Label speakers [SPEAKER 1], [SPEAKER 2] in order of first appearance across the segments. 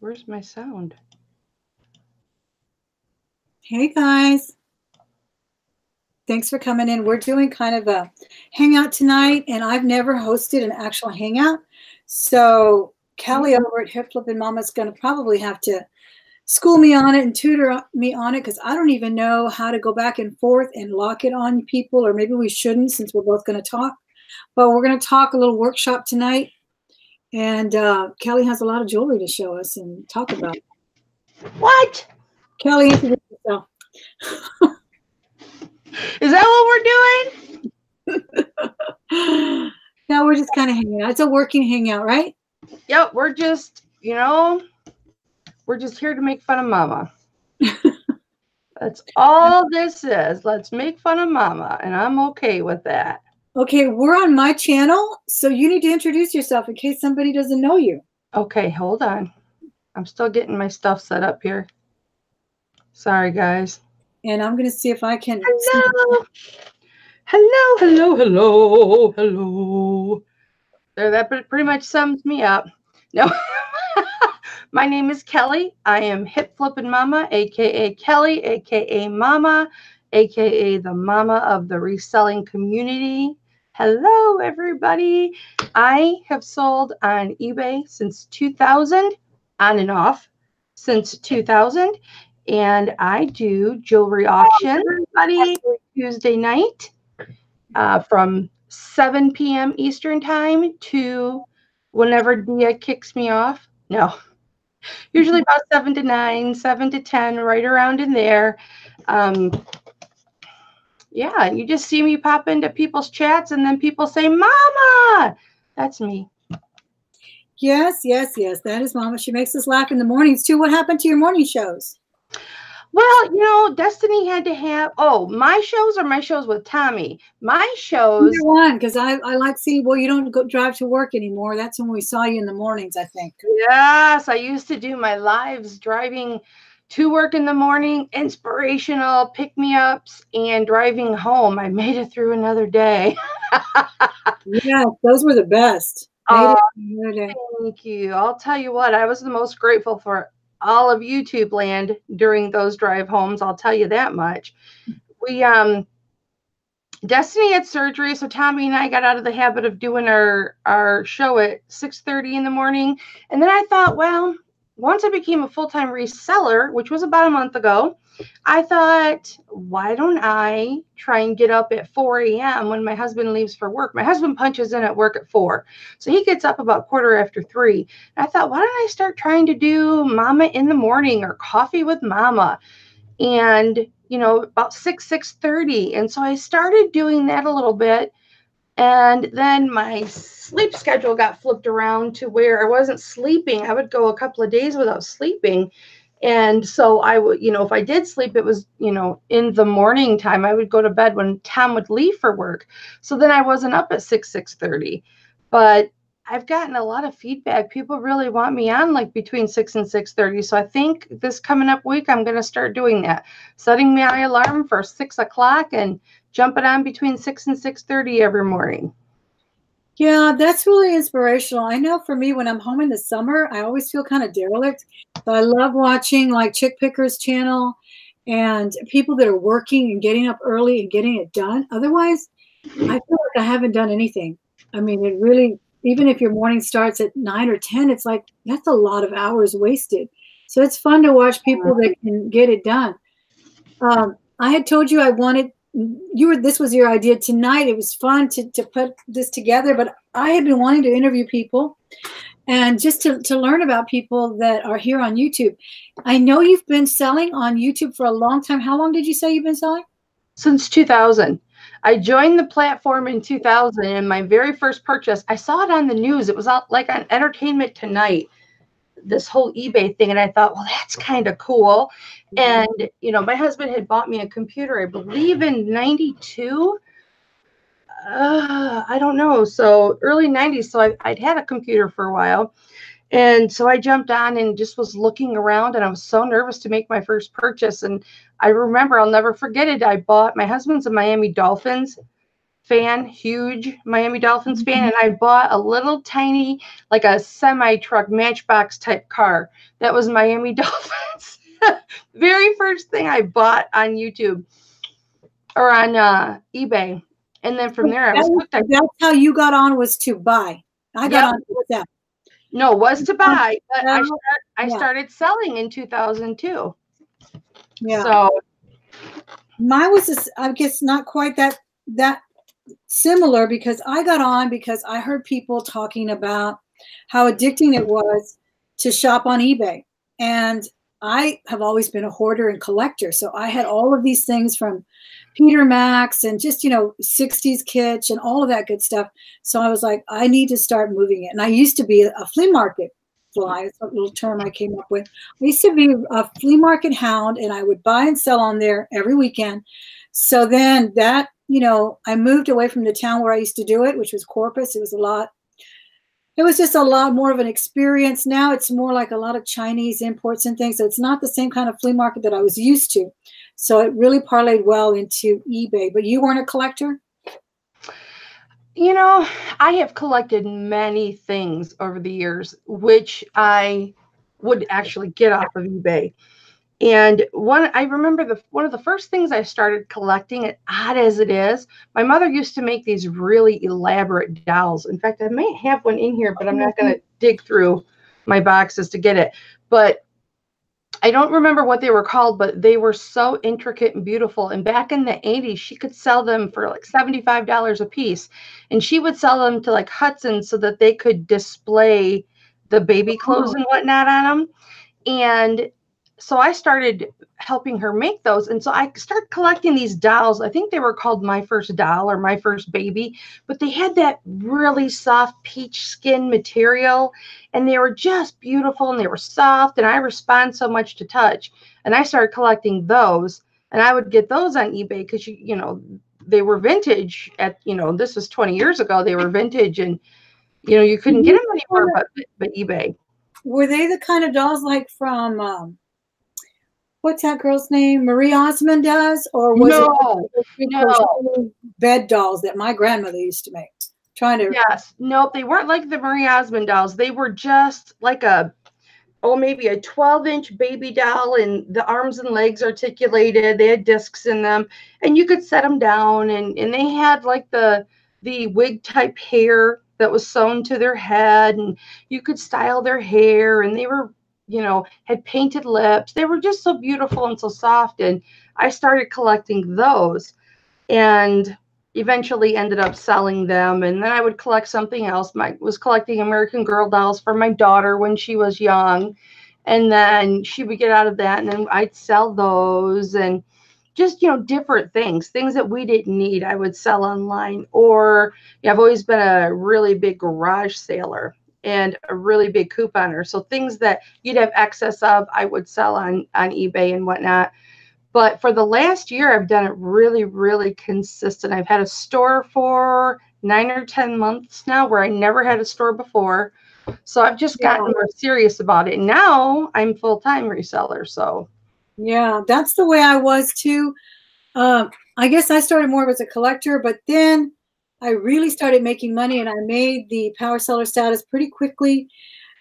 [SPEAKER 1] Where's my sound?
[SPEAKER 2] Hey guys. Thanks for coming in. We're doing kind of a hangout tonight, and I've never hosted an actual hangout. So Kelly over at Hip Flippin' Mama is going to probably have to school me on it and tutor me on it, because I don't even know how to go back and forth and lock it on people, or maybe we shouldn't since we're both going to talk. But we're going to talk a little workshop tonight, and Kelly has a lot of jewelry to show us and talk about.
[SPEAKER 1] What?
[SPEAKER 2] Kelly, introduce yourself.
[SPEAKER 1] Is that what we're doing?
[SPEAKER 2] No, we're just kind of hanging out. It's a working hangout, right?
[SPEAKER 1] Yep, we're just, we're just here to make fun of Mama. That's all this is. Let's make fun of Mama, and I'm okay with that.
[SPEAKER 2] Okay, we're on my channel, so you need to introduce yourself in case somebody doesn't know you.
[SPEAKER 1] Okay, hold on. I'm still getting my stuff set up here. Sorry, guys.
[SPEAKER 2] And I'm going to see if I can.
[SPEAKER 1] Hello. Hello, hello, hello, hello. There, that pretty much sums me up. No. My name is Kelly. I am Hip Flippin' Mama, aka Kelly, aka Mama, aka the Mama of the reselling community. Hello, everybody. I have sold on eBay since 2000, on and off since 2000, and I do jewelry auctions every Tuesday night from 7 p.m. Eastern time to whenever Dia kicks me off. No. Usually about 7 to 9, 7 to 10, right around in there. Yeah, you just see me pop into people's chats, and then people say, Mama! That's me.
[SPEAKER 2] Yes, yes, yes. That is Mama. She makes us laugh in the mornings, too. What happened to your morning shows?
[SPEAKER 1] Well, Destiny had to have, my shows or my shows with Tommy? My shows.
[SPEAKER 2] Either one, because I like seeing, well, you don't go drive to work anymore. That's when we saw you in the mornings, I think.
[SPEAKER 1] Yes, I used to do my lives driving to work in the morning, inspirational pick-me-ups, and driving home. I made it through another day.
[SPEAKER 2] Yeah, those were the best.
[SPEAKER 1] Oh, thank you. I'll tell you what, I was the most grateful for all of YouTube land during those drive homes. I'll tell you that much. We, Destiny had surgery, so Tommy and I got out of the habit of doing our show at 6:30 in the morning. And then I thought, well, once I became a full-time reseller, which was about a month ago, I thought, why don't I try and get up at 4 a.m. when my husband leaves for work? My husband punches in at work at 4. So he gets up about 3:15. And I thought, why don't I start trying to do Mama in the morning or Coffee with Mama? And, about 6:30. And so I started doing that a little bit. And then my sleep schedule got flipped around to where I wasn't sleeping. I would go a couple of days without sleeping. And so I would, if I did sleep, it was, in the morning time. I would go to bed when Tom would leave for work. So then I wasn't up at 6:30. But I've gotten a lot of feedback. People really want me on like between 6 and 6:30. So I think this coming up week, I'm going to start doing that, setting my alarm for 6 o'clock and jumping on between 6 and 6:30 every morning.
[SPEAKER 2] Yeah, that's really inspirational. I know for me, when I'm home in the summer, I always feel kind of derelict. But I love watching like Chick Picker's channel and people that are working and getting up early and getting it done. Otherwise, I feel like I haven't done anything. I mean, it really, even if your morning starts at 9 or 10, it's like that's a lot of hours wasted. So it's fun to watch people that can get it done. I had told you I wanted this was your idea tonight. It was fun to put this together, but I had been wanting to interview people and just to learn about people that are here on YouTube. I know you've been selling on YouTube for a long time. How long did you say you've been selling?
[SPEAKER 1] Since 2000. I joined the platform in 2000, and my very first purchase, I saw it on the news. It was like on Entertainment Tonight, this whole eBay thing. And I thought, well, that's kind of cool. And, my husband had bought me a computer, I believe in 92. I don't know. So early 90s. So I'd had a computer for a while. And so I jumped on and just was looking around, and I was so nervous to make my first purchase. And I remember, I'll never forget it. I bought, my husband's a Miami Dolphins fan, huge Miami Dolphins fan, and I bought a little tiny, like a semi-truck Matchbox type car that was Miami Dolphins. Very first thing I bought on YouTube or on eBay. And then from there I was hooked.
[SPEAKER 2] That's how you got on, was to buy. I got on with that.
[SPEAKER 1] No, was to buy, but I started selling in 2002.
[SPEAKER 2] Yeah.
[SPEAKER 1] So
[SPEAKER 2] mine was, I guess, not quite that similar, because I got on because I heard people talking about how addicting it was to shop on eBay. And I have always been a hoarder and collector. So I had all of these things from Peter Max and just, 60s kitsch and all of that good stuff. So I was like, I need to start moving it. And I used to be a flea market fly. It's a little term I came up with. I used to be a flea market hound, and I would buy and sell on there every weekend. So then that, I moved away from the town where I used to do it, which was Corpus. It was just a lot more of an experience. Now it's more like a lot of Chinese imports and things. So it's not the same kind of flea market that I was used to. So it really parlayed well into eBay. But you weren't a collector?
[SPEAKER 1] I have collected many things over the years, which I would actually get off of eBay. And I remember one of the first things I started collecting, as odd as it is, my mother used to make these really elaborate dolls. In fact, I may have one in here, but I'm not going to dig through my boxes to get it. But I don't remember what they were called, but they were so intricate and beautiful. And back in the 80s, she could sell them for like $75 a piece. And she would sell them to like Hudson so that they could display the baby clothes and whatnot on them. And so I started helping her make those. And so I started collecting these dolls. I think they were called My First Doll or My First Baby, but they had that really soft peach skin material, and they were just beautiful, and they were soft, and I respond so much to touch. And I started collecting those, and I would get those on eBay because, they were vintage this was 20 years ago. They were vintage, and, you couldn't get them anywhere but eBay.
[SPEAKER 2] Were they the kind of dolls like from, what's that girl's name? Marie Osmond does? Or was it bed dolls that my grandmother used to make?
[SPEAKER 1] Yes. Nope. They weren't like the Marie Osmond dolls. They were just like maybe a 12-inch baby doll, and the arms and legs articulated. They had discs in them, and you could set them down, and they had like the wig type hair that was sewn to their head, and you could style their hair, and they were, had painted lips. They were just so beautiful and so soft. And I started collecting those and eventually ended up selling them. And then I would collect something else. I was collecting American Girl dolls for my daughter when she was young. And then she would get out of that, and then I'd sell those, and just, different things that we didn't need, I would sell online. Or I've always been a really big garage sailor and a really big couponer. So things that you'd have excess of, I would sell on eBay and whatnot. But for the last year, I've done it really, really consistent. I've had a store for 9 or 10 months now, where I never had a store before. So I've just gotten more serious about it. Now I'm full-time reseller. So
[SPEAKER 2] yeah, that's the way I was too. I guess I started more as a collector, but then I really started making money, and I made the power seller status pretty quickly.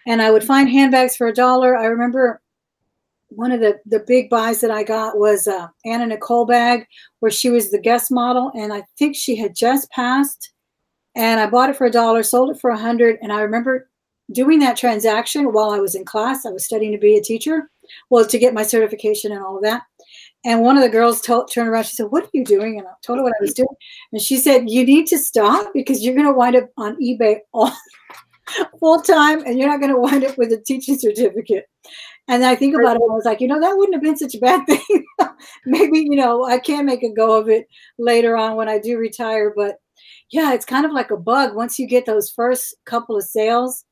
[SPEAKER 2] And I would find handbags for $1. I remember one of the big buys that I got was Anna Nicole bag, where she was the guest model, and I think she had just passed. And I bought it for $1, sold it for $100. And I remember doing that transaction while I was in class. I was studying to be a teacher, to get my certification and all of that. And one of the girls turned around. She said, "What are you doing?" And I told her what I was doing. And she said, "You need to stop, because you're going to wind up on eBay all full time, and you're not going to wind up with a teaching certificate." And I think about it, I was like, that wouldn't have been such a bad thing. Maybe, I can make a go of it later on when I do retire. But yeah, it's kind of like a bug. Once you get those first couple of sales,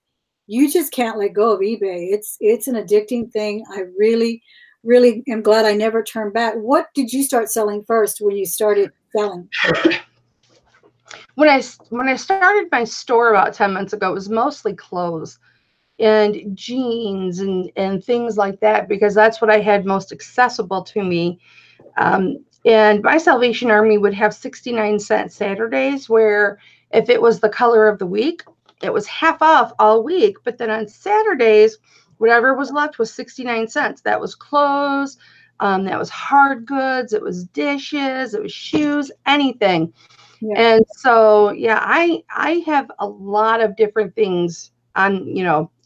[SPEAKER 2] you just can't let go of eBay. It's an addicting thing. I really, really am glad I never turned back. What did you start selling first when you started selling?
[SPEAKER 1] When I started my store about 10 months ago, it was mostly clothes and jeans and things like that, because that's what I had most accessible to me. And my Salvation Army would have 69-cent Saturdays where if it was the color of the week, it was half off all week. But then on Saturdays, whatever was left was 69 cents. That was clothes, that was hard goods, it was dishes, it was shoes, anything.
[SPEAKER 2] Yeah.
[SPEAKER 1] And so, yeah, I have a lot of different things on,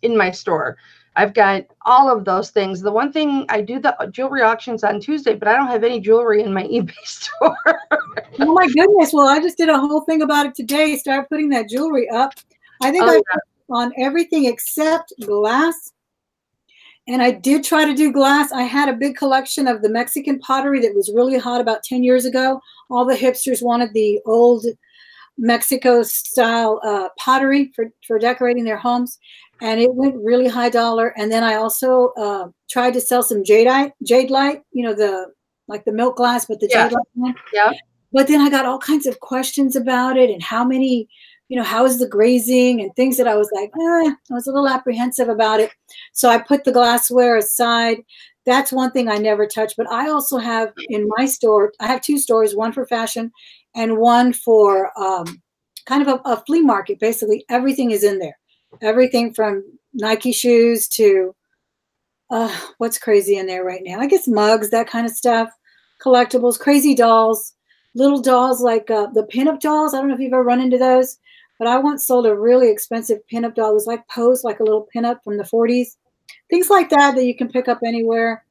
[SPEAKER 1] in my store. I've got all of those things. The one thing, I do the jewelry auctions on Tuesday, but I don't have any jewelry in my eBay store.
[SPEAKER 2] Oh my goodness. Well, I just did a whole thing about it today. Start putting that jewelry up. I think I put on everything except glass. And I did try to do glass. I had a big collection of the Mexican pottery that was really hot about 10 years ago. All the hipsters wanted the old Mexico style pottery for decorating their homes. And it went really high dollar. And then I also tried to sell some jade light, like the milk glass, but the jade light one.
[SPEAKER 1] Yeah.
[SPEAKER 2] But then I got all kinds of questions about it and how many, how is the grazing and things that I was like, I was a little apprehensive about it. So I put the glassware aside. That's one thing I never touch. But I also have in my store, I have two stores, one for fashion and one for kind of a flea market. Basically, everything is in there. Everything from Nike shoes to what's crazy in there right now? I guess mugs, that kind of stuff, collectibles, crazy dolls, little dolls like the pinup dolls. I don't know if you've ever run into those, but I once sold a really expensive pinup doll. It was like posed like a little pinup from the 40s. Things like that you can pick up anywhere.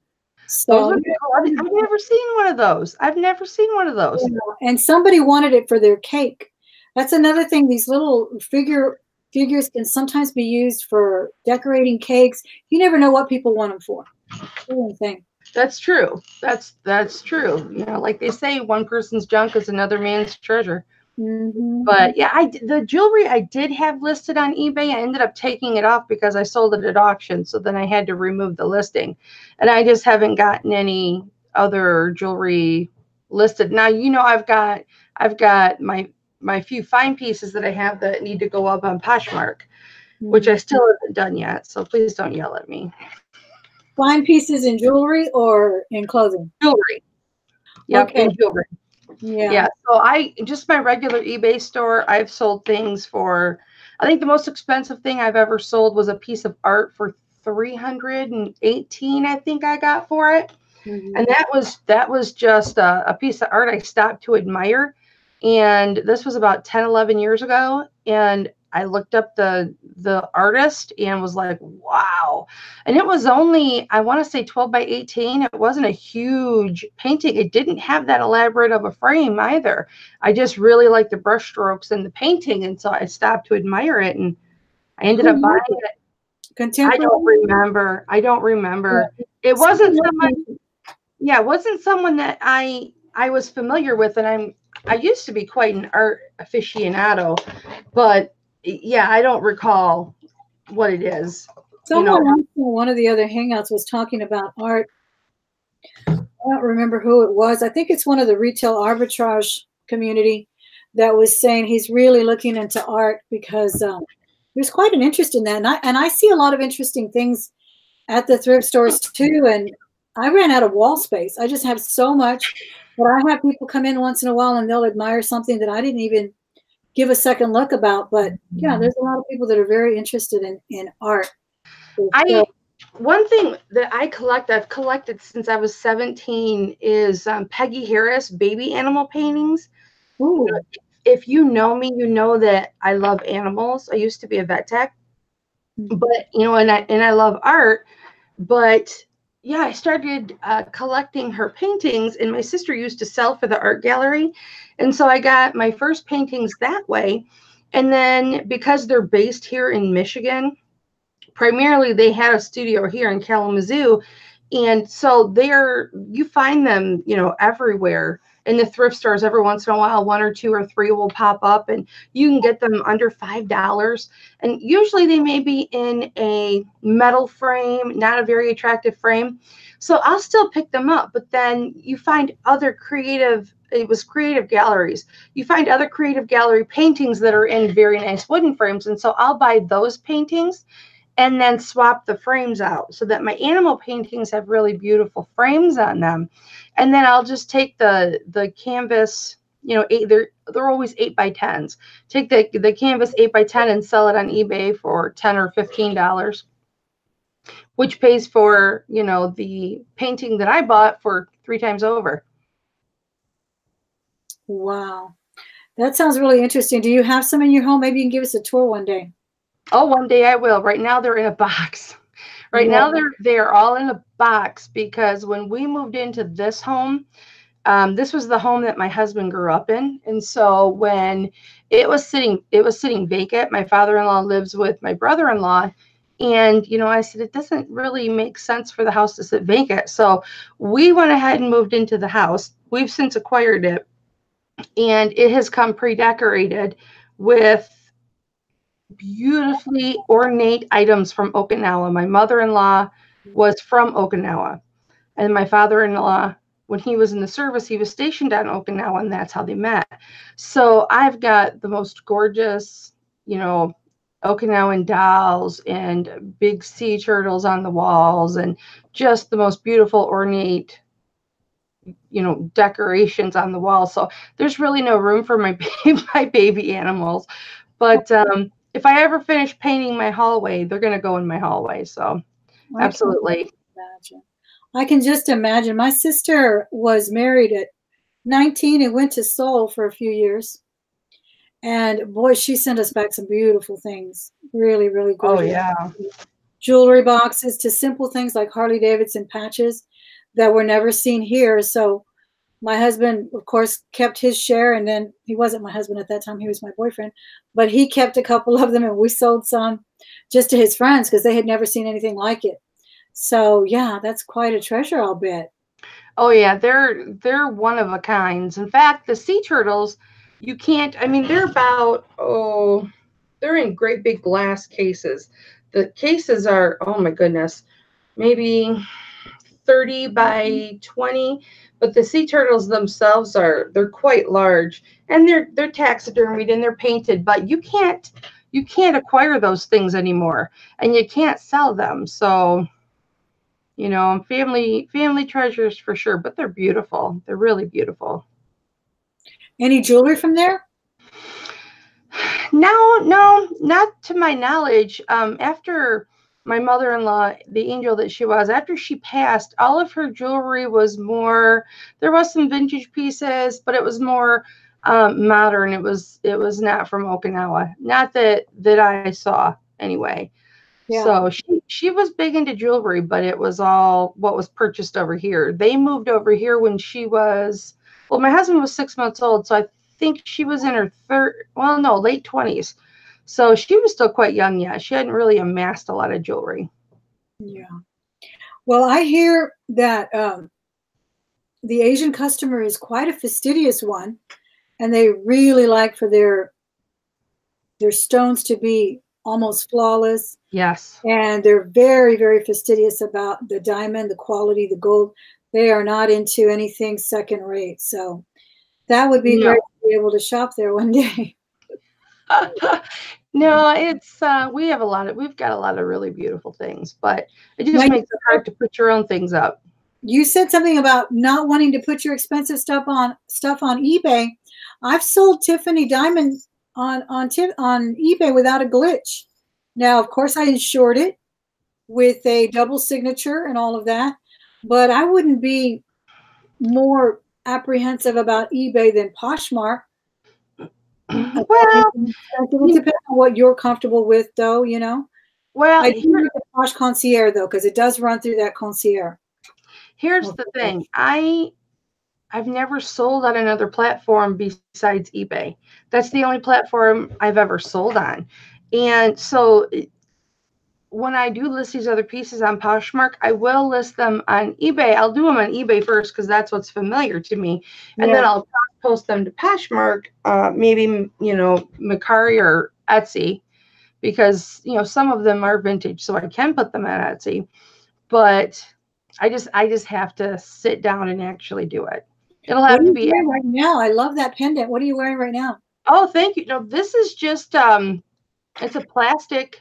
[SPEAKER 2] So
[SPEAKER 1] I've never seen one of those. I've never seen one of those.
[SPEAKER 2] And somebody wanted it for their cake. That's another thing. These little figures can sometimes be used for decorating cakes. You never know what people want them for. Thing.
[SPEAKER 1] That's true. That's true. Like they say, one person's junk is another man's treasure.
[SPEAKER 2] Mm-hmm.
[SPEAKER 1] But yeah, the jewelry I did have listed on eBay, I ended up taking it off because I sold it at auction. So then I had to remove the listing, and I just haven't gotten any other jewelry listed. Now, I've got my few fine pieces that I have that need to go up on Poshmark, which I still haven't done yet. So please don't yell at me.
[SPEAKER 2] Fine pieces in jewelry or in clothing?
[SPEAKER 1] Jewelry. Yep, okay. In jewelry.
[SPEAKER 2] Yeah.
[SPEAKER 1] So just my regular eBay store, I've sold things for, I think the most expensive thing I've ever sold was a piece of art for $318, I think I got for it. Mm-hmm. And that was just a piece of art I stopped to admire. And this was about 10, 11 years ago. And I looked up the artist and was like, wow. And it was only, I want to say 12 by 18. It wasn't a huge painting. It didn't have that elaborate of a frame either. I just really liked the brush strokes in the painting. And so I stopped to admire it, and I ended up buying it.
[SPEAKER 2] Contemporary?
[SPEAKER 1] I don't remember. Yeah. It wasn't someone that I was familiar with. And I used to be quite an art aficionado, but yeah, I don't recall what it is.
[SPEAKER 2] Someone else in one of the other hangouts was talking about art. I don't remember who it was. I think it's one of the retail arbitrage community that was saying he's really looking into art because there's quite an interest in that. And I see a lot of interesting things at the thrift stores too. And I ran out of wall space. I just have so much. But I have people come in once in a while and they'll admire something that I didn't even give a second look about. But yeah, there's a lot of people that are very interested in art.
[SPEAKER 1] One thing that I've collected since I was 17 is Peggy Harris baby animal paintings.
[SPEAKER 2] Ooh.
[SPEAKER 1] If you know me, you know that I love animals. I used to be a vet tech, but and I love art. But yeah, I started collecting her paintings, and my sister used to sell for the art gallery. And so I got my first paintings that way. And then because they're based here in Michigan, primarily they had a studio here in Kalamazoo. And so you find them, everywhere in the thrift stores. Every once in a while, one or two or three will pop up, and you can get them under $5. And usually they may be in a metal frame, not a very attractive frame. So I'll still pick them up, but then you find other creative galleries. You find other creative gallery paintings that are in very nice wooden frames. And so I'll buy those paintings. and then swap the frames out so that my animal paintings have really beautiful frames on them. And then I'll just take the canvas, you know, they're always 8x10s. Take the canvas 8x10 and sell it on eBay for $10 or $15, which pays for, you know, the painting that I bought for 3 times over.
[SPEAKER 2] Wow. That sounds really interesting. Do you have some in your home? Maybe you can give us a tour one day.
[SPEAKER 1] Oh, one day I will. Right now they're in a box. Right now they're all in a box because when we moved into this home, this was the home that my husband grew up in. And so when it was sitting vacant, my father-in-law lives with my brother-in-law. And, you know, I said, it doesn't really make sense for the house to sit vacant. So we went ahead and moved into the house. We've since acquired it, and it has come pre-decorated with beautifully ornate items from Okinawa. My mother-in-law was from Okinawa, and my father-in-law, when he was in the service, he was stationed on Okinawa, and that's how they met. So I've got the most gorgeous, you know, Okinawan dolls and big sea turtles on the walls, and just the most beautiful ornate, you know, decorations on the wall. So there's really no room for my my baby animals. But if I ever finish painting my hallway, they're going to go in my hallway. So absolutely.
[SPEAKER 2] I can just imagine. My sister was married at 19 and went to Seoul for a few years. And boy, she sent us back some beautiful things. Really, really gorgeous.
[SPEAKER 1] Oh, yeah.
[SPEAKER 2] Jewelry boxes to simple things like Harley Davidson patches that were never seen here. So my husband, of course, kept his share. And then he wasn't my husband at that time. He was my boyfriend. But he kept a couple of them, and we sold some just to his friends because they had never seen anything like it. So, yeah, that's quite a treasure, I'll bet.
[SPEAKER 1] Oh, yeah, they're one of a kinds. In fact, the sea turtles, you can't, I mean, they're about, they're in great big glass cases. The cases are, oh my goodness, maybe 30 by 20, but the sea turtles themselves they're quite large, and they're taxidermied and they're painted, but you can't acquire those things anymore, and you can't sell them. So, you know, family treasures for sure, but they're beautiful. They're really beautiful.
[SPEAKER 2] Any jewelry from there?
[SPEAKER 1] No, not to my knowledge. After my mother-in-law, the angel that she was, after she passed, all of her jewelry was more, there was some vintage pieces, but it was more modern. It was not from Okinawa. Not that I saw anyway.
[SPEAKER 2] Yeah.
[SPEAKER 1] So she was big into jewelry, but it was all what was purchased over here. They moved over here when she was, well, my husband was 6 months old, so I think she was in her late 20s. So she was still quite young yet. She hadn't really amassed a lot of jewelry.
[SPEAKER 2] Yeah. Well, I hear that the Asian customer is quite a fastidious one, and they really like for their stones to be almost flawless.
[SPEAKER 1] Yes.
[SPEAKER 2] And they're very, very fastidious about the diamond, the quality, the gold. They are not into anything second rate. So that would be great to be able to shop there one day.
[SPEAKER 1] No, it's we've got a lot of really beautiful things, but it just makes it hard to put your own things up.
[SPEAKER 2] You said something about not wanting to put your expensive stuff on eBay. I've sold Tiffany diamonds on eBay without a glitch. Now, of course, I insured it with a double signature and all of that, but I wouldn't be more apprehensive about eBay than Poshmark.
[SPEAKER 1] Well,
[SPEAKER 2] it depends on what you're comfortable with, though, you know.
[SPEAKER 1] Well,
[SPEAKER 2] I do like the Posh Concierge, though, because it does run through that concierge.
[SPEAKER 1] Here's the thing. I've never sold on another platform besides eBay. That's the only platform I've ever sold on. And so when I do list these other pieces on Poshmark, I will list them on eBay. I'll do them on eBay first because that's what's familiar to me. And then I'll post them to Poshmark, maybe, you know, Mercari or Etsy, because, you know, some of them are vintage, so I can put them on Etsy. But I just have to sit down and actually do it. It'll have to be
[SPEAKER 2] right now. I love that pendant. What are you wearing right now?
[SPEAKER 1] Oh, thank you. No, this is just it's a plastic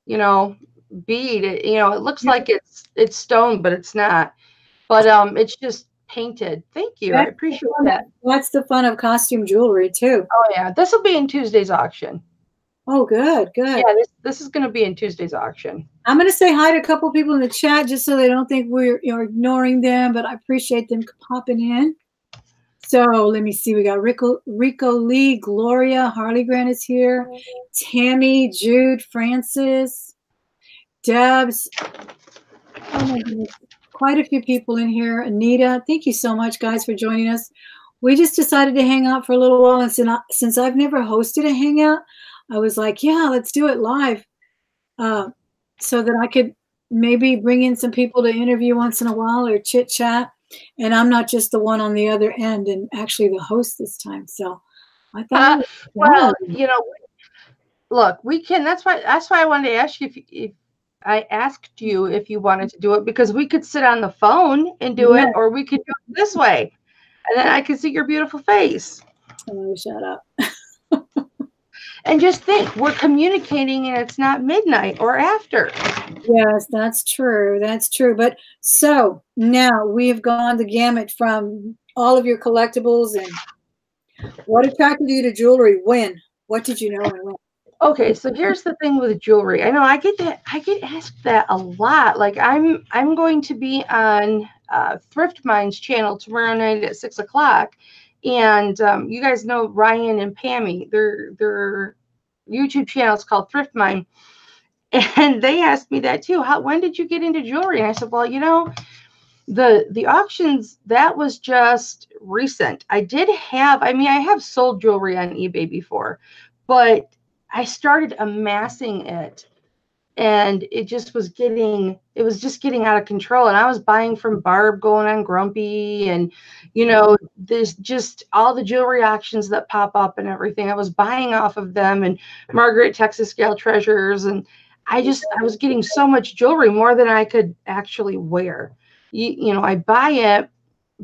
[SPEAKER 1] bead. It looks like it's stone, but it's not. But it's just painted. Thank you. I appreciate that.
[SPEAKER 2] That's the fun of costume jewelry too.
[SPEAKER 1] Oh yeah, this will be in Tuesday's auction.
[SPEAKER 2] Oh, good.
[SPEAKER 1] Yeah, this is going to be in Tuesday's auction.
[SPEAKER 2] I'm going to say hi to a couple people in the chat just so they don't think we're ignoring them, but I appreciate them popping in. So let me see. We got Rico Lee, Gloria, Harley Grant is here, Tammy, Jude, Francis, Debs. Oh my goodness. Quite a few people in here. Anita, thank you so much, guys, for joining us. We just decided to hang out for a little while. And since I've never hosted a hangout, I was like, yeah, let's do it live so that I could maybe bring in some people to interview once in a while or chit chat. And I'm not just the one on the other end and actually the host this time. So I thought,
[SPEAKER 1] well, look, we can. That's why I wanted to ask you if I asked you if you wanted to do it, because we could sit on the phone and do it, or we could do it this way, and then I could see your beautiful face.
[SPEAKER 2] Oh, shut up.
[SPEAKER 1] And just think, we're communicating and it's not midnight or after.
[SPEAKER 2] Yes, that's true. That's true. But so now we have gone the gamut from all of your collectibles and what attracted you to jewelry. When? What did you know and when?
[SPEAKER 1] Okay, so here's the thing with jewelry. I know I get asked that a lot. Like I'm going to be on Thrift Mind's channel tomorrow night at 6 o'clock. And you guys know Ryan and Pammy. Their YouTube channel is called Thrift Mind. And they asked me that too. When did you get into jewelry? And I said, well, the auctions, that was just recent. I have sold jewelry on eBay before, but I started amassing it. And it was just getting out of control. And I was buying from Barb, going on Grumpy, and there's just all the jewelry auctions that pop up and everything. I was buying off of them, and Margaret Texas Scale Treasures, and I was getting so much jewelry, more than I could actually wear. I buy it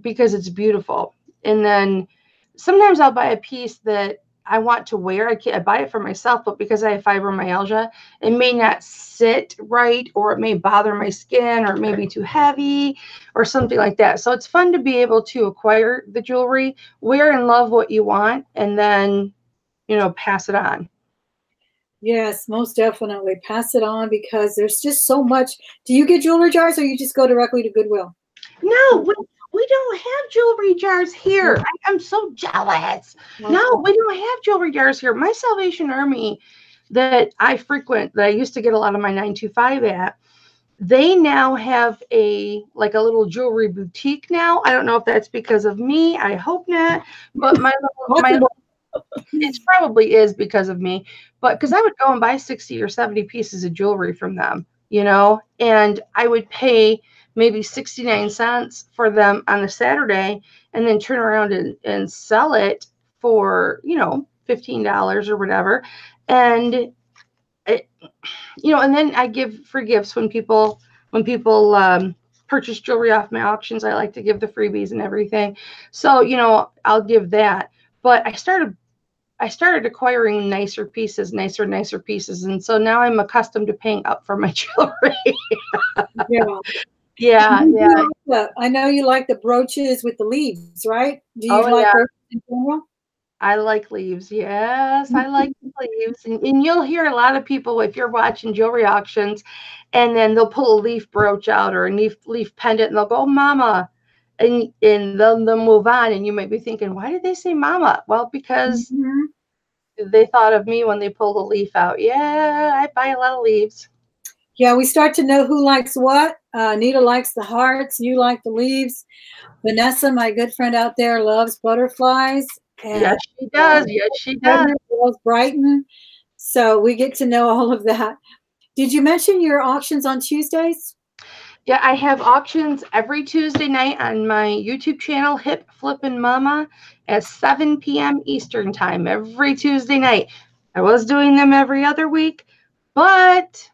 [SPEAKER 1] because it's beautiful, and then sometimes I'll buy a piece that I want to wear. I buy it for myself, but because I have fibromyalgia, it may not sit right, or it may bother my skin, or it may be too heavy or something like that. So it's fun to be able to acquire the jewelry, wear and love what you want, and then, pass it on.
[SPEAKER 2] Yes, most definitely. Pass it on, because there's just so much. Do you get jewelry jars, or you just go directly to Goodwill?
[SPEAKER 1] No, we don't have jewelry jars here. I'm so jealous. Okay. No, we don't have jewelry jars here. My Salvation Army that I frequent, that I used to get a lot of my 925 at, they now have a little jewelry boutique now. I don't know if that's because of me. I hope not. But it probably is because of me. But because I would go and buy 60 or 70 pieces of jewelry from them, and I would pay maybe 69 cents for them on a Saturday, and then turn around and sell it for, $15 or whatever. And and then I give free gifts when people purchase jewelry off my auctions. I like to give the freebies and everything. So, I'll give that. But I started acquiring nicer pieces. And so now I'm accustomed to paying up for my jewelry. Yeah.
[SPEAKER 2] I know you like the brooches with the leaves, right? Do you like brooches in general?
[SPEAKER 1] I like leaves. Yes, I like leaves. And you'll hear a lot of people, if you're watching jewelry auctions, and then they'll pull a leaf brooch out or a leaf pendant, and they'll go, Mama. And they'll move on. And you might be thinking, why did they say Mama? Well, because they thought of me when they pulled a leaf out. Yeah, I buy a lot of leaves.
[SPEAKER 2] Yeah, we start to know who likes what. Nita likes the hearts. You like the leaves. Vanessa, my good friend out there, loves butterflies. And,
[SPEAKER 1] yes, she does. Yes, she does.
[SPEAKER 2] Loves Brighton. So we get to know all of that. Did you mention your auctions on Tuesdays?
[SPEAKER 1] Yeah, I have auctions every Tuesday night on my YouTube channel, Hip Flippin' Mama, at 7 p.m. Eastern time, every Tuesday night. I was doing them every other week, but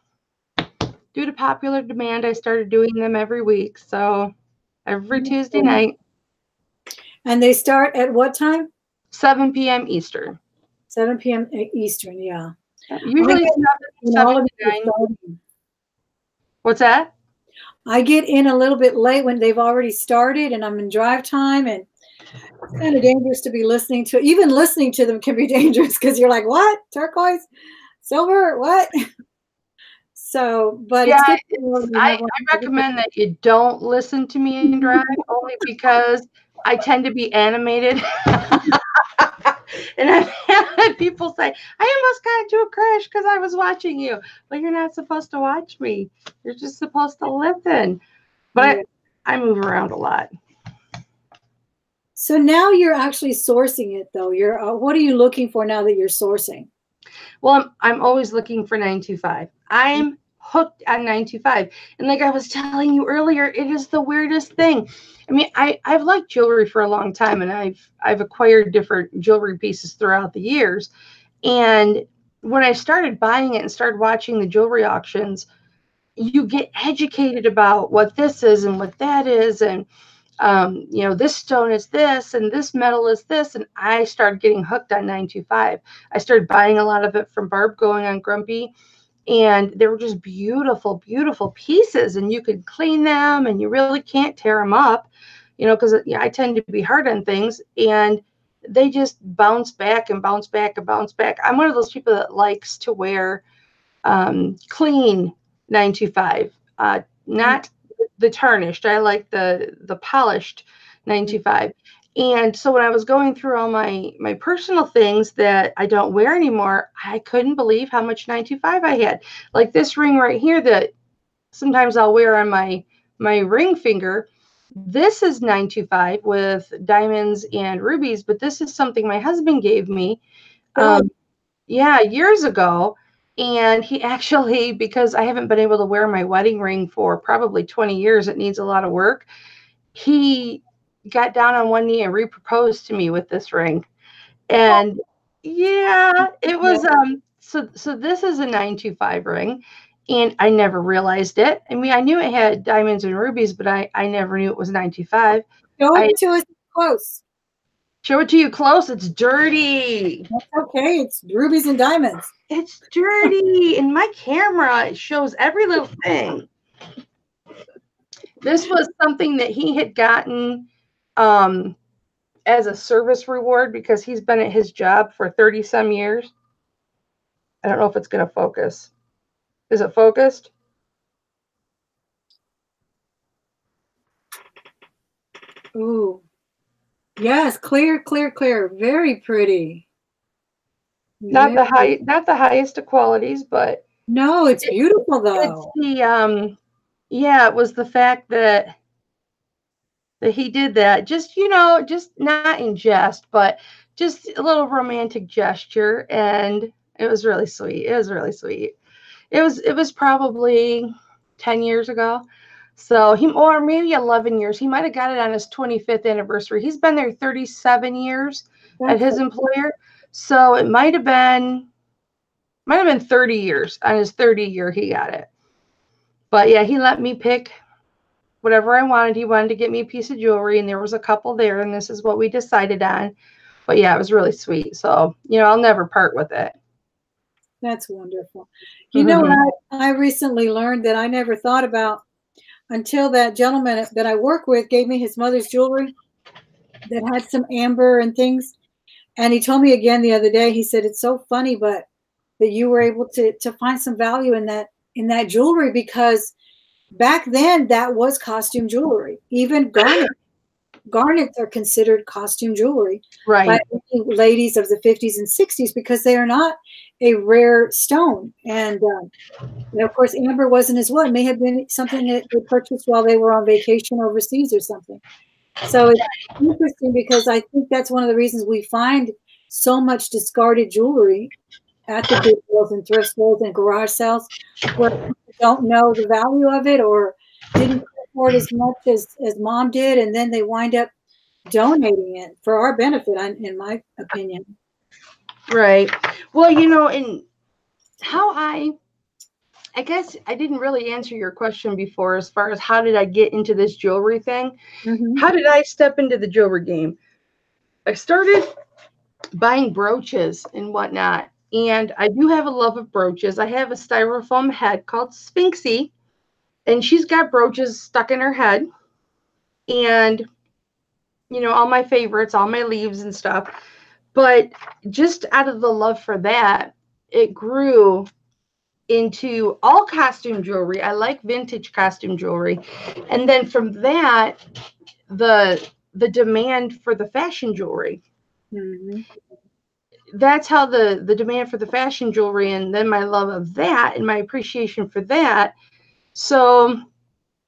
[SPEAKER 1] due to popular demand, I started doing them every week. So every Tuesday night.
[SPEAKER 2] And they start at what time?
[SPEAKER 1] 7 p.m. Eastern.
[SPEAKER 2] 7 p.m. Eastern, yeah.
[SPEAKER 1] Usually 7
[SPEAKER 2] And all of it is
[SPEAKER 1] 79.
[SPEAKER 2] starting.
[SPEAKER 1] What's that?
[SPEAKER 2] I get in a little bit late when they've already started and I'm in drive time, and it's kind of dangerous to be listening to. Even listening to them can be dangerous because you're like, what? Turquoise? Silver? What? So, but
[SPEAKER 1] Yeah,
[SPEAKER 2] it's good to know you
[SPEAKER 1] I
[SPEAKER 2] have one.
[SPEAKER 1] recommend that you don't listen to me in drive, only because I tend to be animated. And I've had people say, I almost got into a crash because I was watching you. But you're not supposed to watch me. You're just supposed to listen. But
[SPEAKER 2] Yeah.
[SPEAKER 1] I move around a lot.
[SPEAKER 2] So now you're actually sourcing it, though. You're what are you looking for now that you're sourcing?
[SPEAKER 1] Well, I'm always looking for 925. I'm hooked on 925. And like I was telling you earlier, it is the weirdest thing. I mean, I've liked jewelry for a long time, and I've acquired different jewelry pieces throughout the years. And when I started buying it and started watching the jewelry auctions, you get educated about what this is and what that is, and this stone is this and this metal is this. And I started getting hooked on 925. I started buying a lot of it from Barb going on Grumpy, and they were just beautiful, beautiful pieces, and you could clean them and you really can't tear them up, because I tend to be hard on things, and they just bounce back and bounce back and bounce back. I'm one of those people that likes to wear clean 925, not the tarnished. I like the polished 925. And so when I was going through all my personal things that I don't wear anymore, I couldn't believe how much 925 I had. Like this ring right here that sometimes I'll wear on my ring finger. This is 925 with diamonds and rubies, but this is something my husband gave me. Years ago. And he actually, because I haven't been able to wear my wedding ring for probably 20 years, it needs a lot of work. He got down on one knee and re-proposed to me with this ring. And yeah, it was so this is a 925 ring, and I never realized it. I mean, I knew it had diamonds and rubies, but I never knew it was 925.
[SPEAKER 2] Show it to us close.
[SPEAKER 1] Show it to you close. It's dirty.
[SPEAKER 2] That's okay. It's rubies and diamonds.
[SPEAKER 1] It's dirty. And my camera shows every little thing. This was something that he had gotten as a service reward because he's been at his job for 30 some years. I don't know if it's going to focus. Is it focused?
[SPEAKER 2] Ooh. Yes, clear, clear, clear. Very pretty.
[SPEAKER 1] Not the highest of qualities, but
[SPEAKER 2] no, it's beautiful though.
[SPEAKER 1] It's the it was the fact that he did that. Just just not in jest, but just a little romantic gesture, and it was really sweet. It was really sweet. It was probably 10 years ago. So or maybe 11 years. He might have got it on his 25th anniversary. He's been there 37 years at his employer. So it might have been 30 years. On his 30 year, he got it. But yeah, he let me pick whatever I wanted. He wanted to get me a piece of jewelry, and there was a couple there, and this is what we decided on. But yeah, it was really sweet. So, I'll never part with it.
[SPEAKER 2] That's wonderful. You know what I recently learned that I never thought about until that gentleman that I work with gave me his mother's jewelry that had some amber and things. And he told me again the other day, he said, it's so funny, but that you were able to find some value in that jewelry, because back then that was costume jewelry. Even garnets are considered costume jewelry by ladies of the 50s and 60s because they are not a rare stone. And of course, amber wasn't as well. It may have been something that they purchased while they were on vacation overseas or something. So it's interesting because I think that's one of the reasons we find so much discarded jewelry at the Goodwills and thrift stores and garage sales where people don't know the value of it or didn't afford as much as mom did, and then they wind up donating it for our benefit, in my opinion.
[SPEAKER 1] Right. Well, and how I guess I didn't really answer your question before as far as how did I get into this jewelry thing? How did I step into the jewelry game? I started buying brooches and whatnot And I do have a love of brooches. I have a styrofoam head called Sphinxy, and she's got brooches stuck in her head. And, all my favorites, all my leaves and stuff. But just out of the love for that, it grew into all costume jewelry. I like vintage costume jewelry. And then from that, the demand for the fashion jewelry.
[SPEAKER 2] Mm-hmm.
[SPEAKER 1] That's how the demand for the fashion jewelry, and then my love of that and my appreciation for that. So,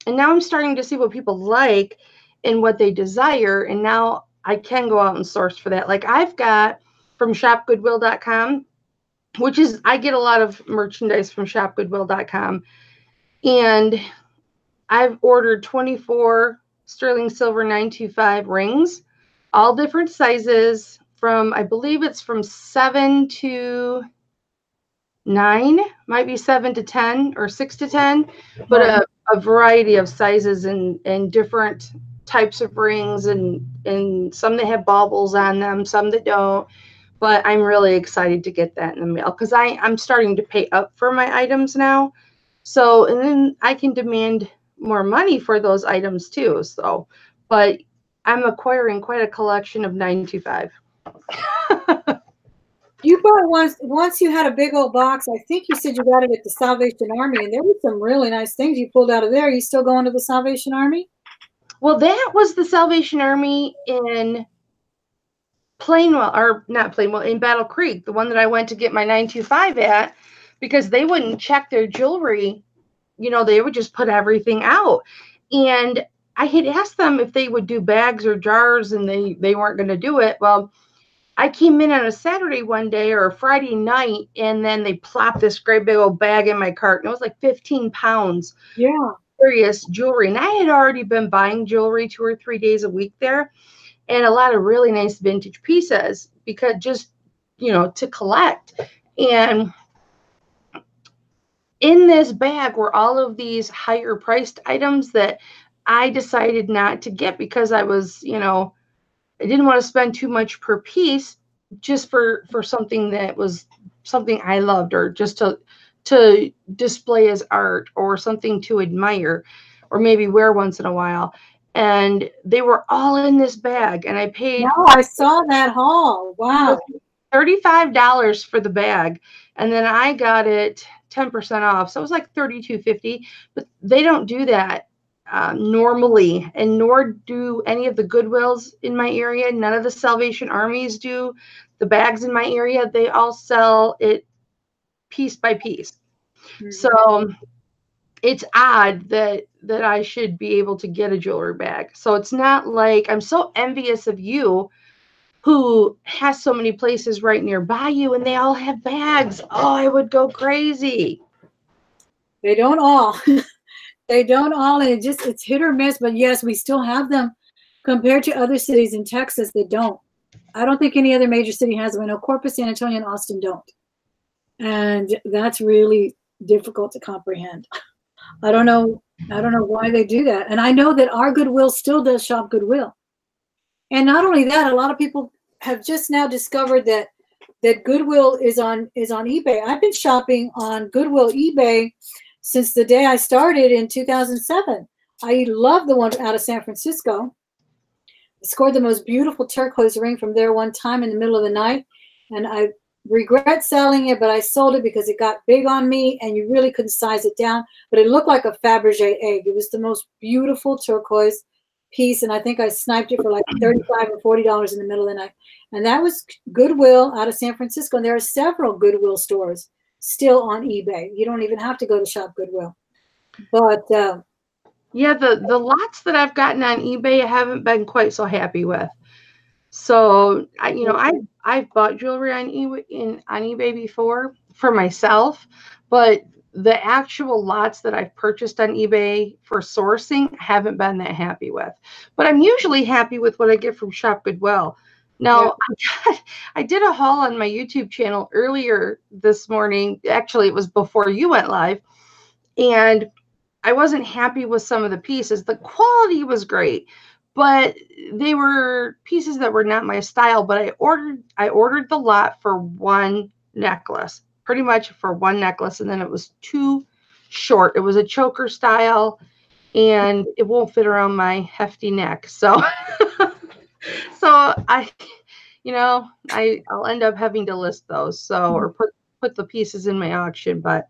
[SPEAKER 1] and now I'm starting to see what people like and what they desire. And now I can go out and source for that. Like I've got from shopgoodwill.com, which is, I get a lot of merchandise from shopgoodwill.com. And I've ordered 24 sterling silver 925 rings, all different sizes from, I believe it's from 7 to 9, might be 7 to 10 or 6 to 10, but a variety of sizes and different types of rings, and some that have baubles on them, some that don't. But I'm really excited to get that in the mail because I'm starting to pay up for my items now. So, and then I can demand more money for those items too. So, but I'm acquiring quite a collection of 925.
[SPEAKER 2] You bought once you had a big old box. I think you said you got it at the Salvation Army, and there were some really nice things you pulled out of there. Are you still going to the Salvation Army?
[SPEAKER 1] Well, that was the Salvation Army in Plainwell, or not Plainwell, in Battle Creek, the one that I went to get my 925 at, because they wouldn't check their jewelry. They would just put everything out. And I had asked them if they would do bags or jars, and they weren't going to do it. Well, I came in on a Saturday one day or a Friday night, and then they plopped this great big old bag in my cart, and it was like 15 pounds.
[SPEAKER 2] Yeah.
[SPEAKER 1] Serious jewelry. And I had already been buying jewelry 2 or 3 days a week there, and a lot of really nice vintage pieces, because just, to collect. And in this bag were all of these higher priced items that I decided not to get because I was, I didn't want to spend too much per piece just for something that was something I loved, or just to display as art, or something to admire, or maybe wear once in a while. And they were all in this bag, and I paid.
[SPEAKER 2] No, I saw that haul. Wow.
[SPEAKER 1] $35 for the bag, and then I got it 10% off, so it was like $32.50. But they don't do that normally, and nor do any of the Goodwills in my area. None of the Salvation Armies do the bags in my area. They all sell it piece by piece. Mm-hmm. So it's odd that I should be able to get a jewelry bag. So it's not like I'm so envious of you, who has so many places right nearby you, and they all have bags. Oh, I would go crazy.
[SPEAKER 2] They don't all. They don't all, and it's hit or miss. But yes, we still have them compared to other cities in Texas that don't. I don't think any other major city has them. I know Corpus, San Antonio, and Austin don't. And that's really difficult to comprehend. I don't know why they do that. And I know that our Goodwill still does Shop Goodwill. And not only that, a lot of people have just now discovered that Goodwill is on eBay. I've been shopping on Goodwill eBay since the day I started in 2007. I love the one out of San Francisco. I scored the most beautiful turquoise ring from there one time in the middle of the night, and I regret selling it, but I sold it because it got big on me, and you really couldn't size it down. But it looked like a Fabergé egg. It was the most beautiful turquoise piece, and I think I sniped it for like $35 or $40 in the middle of the night. And that was Goodwill out of San Francisco. And there are several Goodwill stores still on eBay. You don't even have to go to Shop Goodwill. But
[SPEAKER 1] yeah, the lots that I've gotten on eBay I haven't been quite so happy with. So I've bought jewelry on eBay before for myself, but the actual lots that I've purchased on eBay for sourcing, I haven't been that happy with. But I'm usually happy with what I get from Shop Goodwill. Now, yeah. I did a haul on my YouTube channel earlier this morning. Actually, it was before you went live. And I wasn't happy with some of the pieces. The quality was great, but they were pieces that were not my style. But I ordered the lot for $1 necklace, pretty much for one necklace. And then it was too short. It was a choker style and it won't fit around my hefty neck. So, so I'll end up having to list those. So, or put the pieces in my auction, but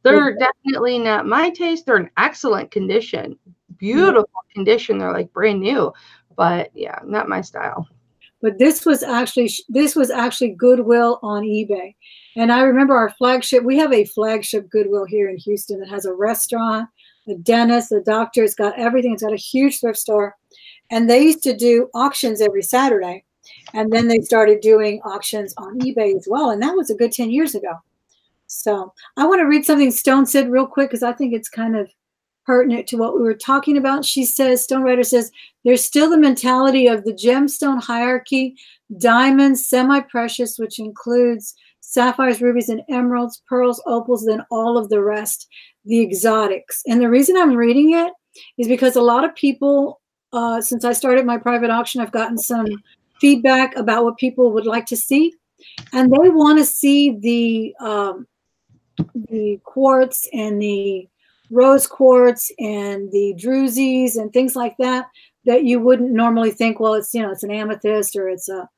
[SPEAKER 1] they're definitely not my taste. They're in excellent condition, beautiful condition. They're like brand new, but yeah, not my style.
[SPEAKER 2] But this was actually Goodwill on eBay. And I remember our flagship, we have a flagship Goodwill here in Houston that has a restaurant, a dentist, a doctor. It's got everything. It's got a huge thrift store. And they used to do auctions every Saturday. And then they started doing auctions on eBay as well. And that was a good 10 years ago. So I want to read something Stone said real quick because I think it's kind of pertinent to what we were talking about. She says, Stone Writer says, there's still the mentality of the gemstone hierarchy, diamonds, semi-precious, which includes sapphires, rubies, and emeralds, pearls, opals, then all of the rest, the exotics. And the reason I'm reading it is because a lot of people, since I started my private auction, I've gotten some feedback about what people would like to see. And they want to see the quartz and the rose quartz and the drusies and things like that you wouldn't normally think, well, it's an amethyst or it's a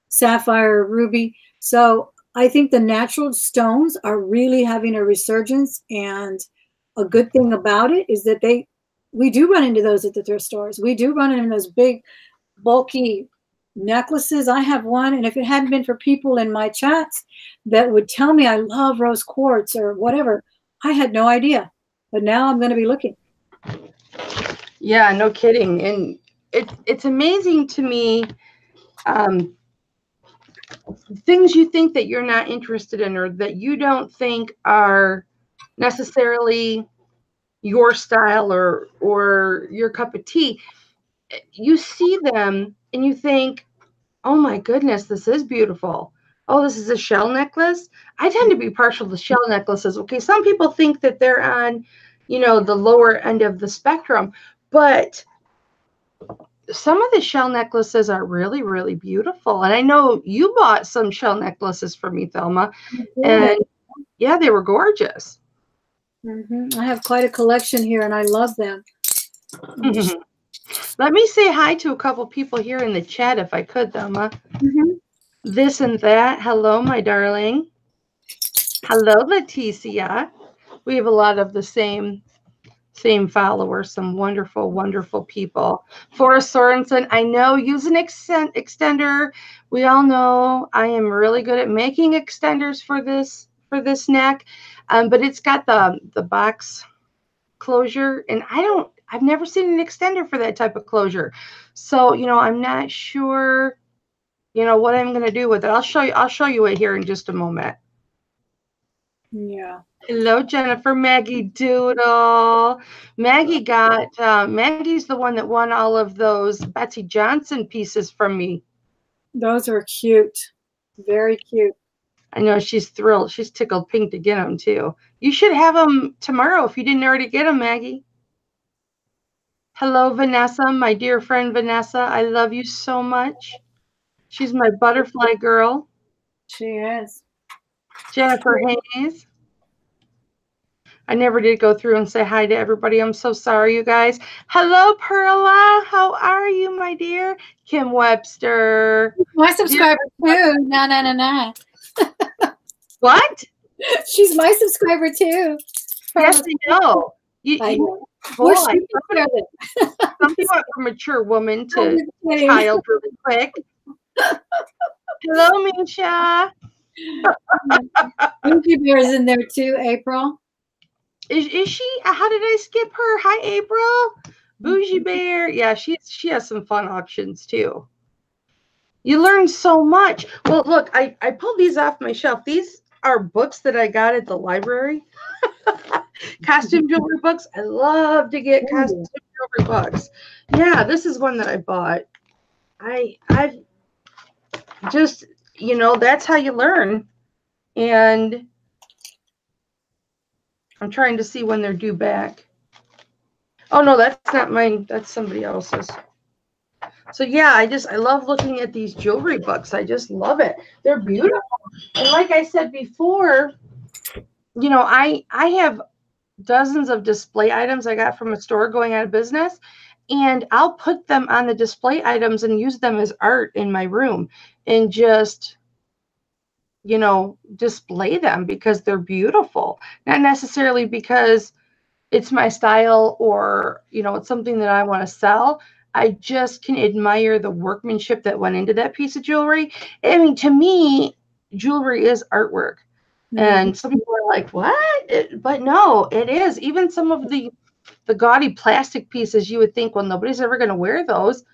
[SPEAKER 2] sapphire or ruby. So I think the natural stones are really having a resurgence, and a good thing about it is that we do run into those at the thrift stores. We do run into those big bulky necklaces. I have one, and if it hadn't been for people in my chats that would tell me I love rose quartz or whatever, I had no idea. But now I'm going to be looking.
[SPEAKER 1] Yeah, no kidding. And it's amazing to me, things you think that you're not interested in or that you don't think are necessarily your style or your cup of tea. You see them and you think, oh my goodness, this is beautiful. Oh, this is a shell necklace. I tend to be partial to shell necklaces. Okay, some people think that they're on, the lower end of the spectrum, but some of the shell necklaces are really, really beautiful. And I know you bought some shell necklaces for me, Thelma, and yeah, they were gorgeous.
[SPEAKER 2] I have quite a collection here, and I love them.
[SPEAKER 1] Let me say hi to a couple people here in the chat, if I could, Thelma. This and that. Hello, my darling. Hello, Leticia. We have a lot of the same followers, some wonderful, wonderful people. Forrest Sorensen, I know, use an extender. We all know I am really good at making extenders for this neck, but it's got the box closure, and I've never seen an extender for that type of closure. So, I'm not sure, what I'm going to do with it. I'll show you it here in just a moment.
[SPEAKER 2] Yeah.
[SPEAKER 1] Hello, Jennifer. Maggie Doodle. Maggie's the one that won all of those Betsy Johnson pieces from me.
[SPEAKER 2] Those are cute. Very cute.
[SPEAKER 1] I know she's thrilled. She's tickled pink to get them too. You should have them tomorrow if you didn't already get them, Maggie. Hello, Vanessa, my dear friend Vanessa. I love you so much. She's my butterfly girl.
[SPEAKER 2] She is.
[SPEAKER 1] Jennifer Hayes. I never did go through and say hi to everybody. I'm so sorry, you guys. Hello, Perla. How are you, my dear? Kim Webster.
[SPEAKER 2] My subscriber too. No.
[SPEAKER 1] What?
[SPEAKER 2] She's my subscriber too.
[SPEAKER 1] Yes, I know.
[SPEAKER 2] I know.
[SPEAKER 1] Boy, something about a mature woman to child really quick. Hello, Misha.
[SPEAKER 2] Bougie Bear is in there too, April.
[SPEAKER 1] Is she? How did I skip her? Hi, April. Bougie Bear. Yeah, she has some fun auctions too. You learn so much. Well, look, I pulled these off my shelf. These are books that I got at the library. Costume jewelry books. I love to get costume jewelry books. Yeah, this is one that I bought. I've just, that's how you learn. And I'm trying to see when they're due back. Oh, no, that's not mine. That's somebody else's. So yeah, I love looking at these jewelry books. I just love it. They're beautiful. And like I said before, I have dozens of display items I got from a store going out of business, and I'll put them on the display items and use them as art in my room and just display them because they're beautiful, not necessarily because it's my style or it's something that I want to sell. I just can admire the workmanship that went into that piece of jewelry. I mean, to me, jewelry is artwork. And some people are like, what? But no, it is. Even some of the gaudy plastic pieces, you would think, well, nobody's ever going to wear those.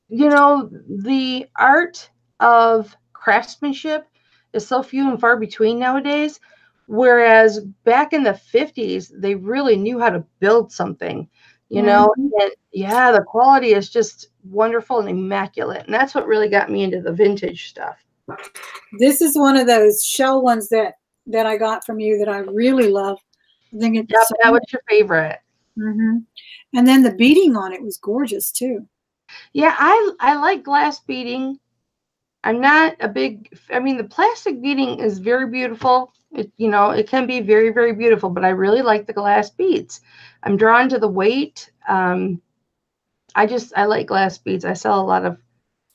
[SPEAKER 1] The art of craftsmanship is so few and far between nowadays. Whereas back in the 50s, they really knew how to build something, And yeah, the quality is just wonderful and immaculate. And that's what really got me into the vintage stuff.
[SPEAKER 2] This is one of those shell ones that I got from you that I really love. I think it's
[SPEAKER 1] that was your favorite.
[SPEAKER 2] And then the beading on it was gorgeous too.
[SPEAKER 1] Yeah, I like glass beading. I'm not a big, the plastic beading is very beautiful. It can be very, very beautiful, but I really like the glass beads. I'm drawn to the weight. I like glass beads. I sell a lot of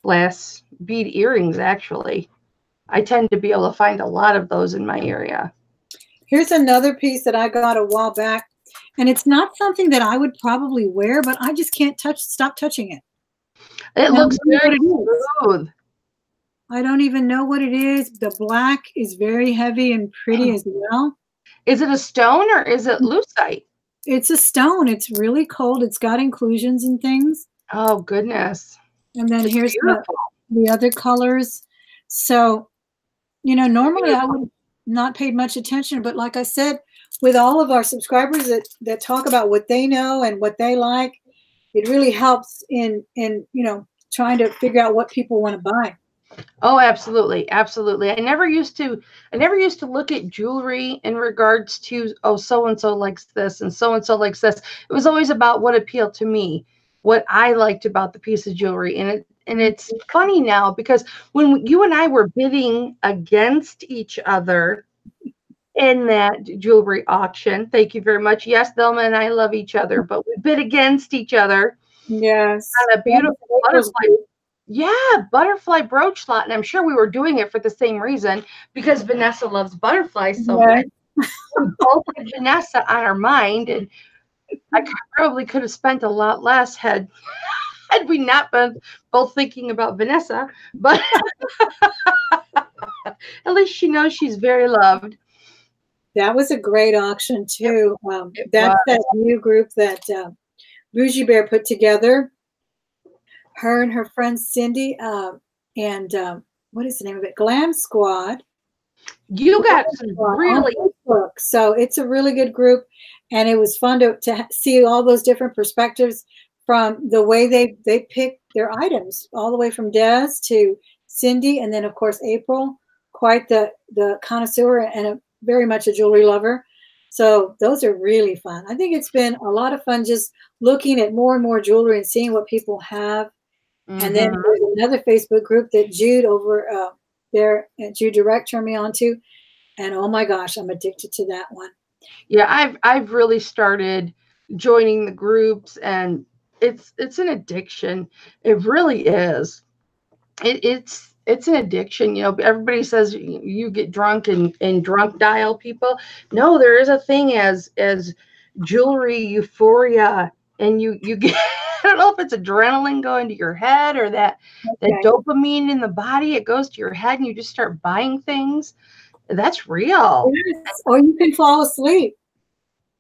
[SPEAKER 1] glass bead earrings, actually. I tend to be able to find a lot of those in my area.
[SPEAKER 2] Here's another piece that I got a while back, and it's not something that I would probably wear, but I just can't stop touching it.
[SPEAKER 1] It looks very smooth.
[SPEAKER 2] I don't even know what it is. The black is very heavy and pretty as well.
[SPEAKER 1] Is it a stone or is it lucite?
[SPEAKER 2] It's a stone. It's really cold. It's got inclusions and things.
[SPEAKER 1] Oh, goodness.
[SPEAKER 2] And then here's the other colors. So, normally I would not pay much attention, but like I said, with all of our subscribers that talk about what they know and what they like, it really helps in trying to figure out what people want to buy.
[SPEAKER 1] Oh, absolutely. Absolutely. I never used to look at jewelry in regards to, oh, so-and-so likes this and so-and-so likes this. It was always about what appealed to me, what I liked about the piece of jewelry. And it's funny now because when you and I were bidding against each other in that jewelry auction, thank you very much. Yes, Thelma and I love each other, but we bid against each other.
[SPEAKER 2] Yes.
[SPEAKER 1] On a beautiful butterfly. Yeah, butterfly brooch lot. And I'm sure we were doing it for the same reason because Vanessa loves butterflies so much. We both had Vanessa on our mind, and I probably could have spent a lot less had we not been both thinking about Vanessa. But at least she knows she's very loved.
[SPEAKER 2] That was a great auction too. That's that new group that Bougie Bear put together. Her and her friend Cindy and what is the name of it? Glam Squad.
[SPEAKER 1] You got some really
[SPEAKER 2] so it's a really good group, and it was fun to see all those different perspectives from the way they pick their items, all the way from Des to Cindy, and then of course April, quite the connoisseur and very much a jewelry lover. So those are really fun. I think it's been a lot of fun just looking at more and more jewelry and seeing what people have. And then there's another Facebook group that Jude over there at Jude Direct turned me on to. And oh my gosh, I'm addicted to that one.
[SPEAKER 1] Yeah, I've really started joining the groups, and it's an addiction. It really is. It's an addiction. Everybody says you get drunk and drunk dial people. No, there is a thing as jewelry euphoria, and you get I don't know if it's adrenaline going to your head or that dopamine in the body. It goes to your head and you just start buying things. That's real.
[SPEAKER 2] Yes. Or you can fall asleep.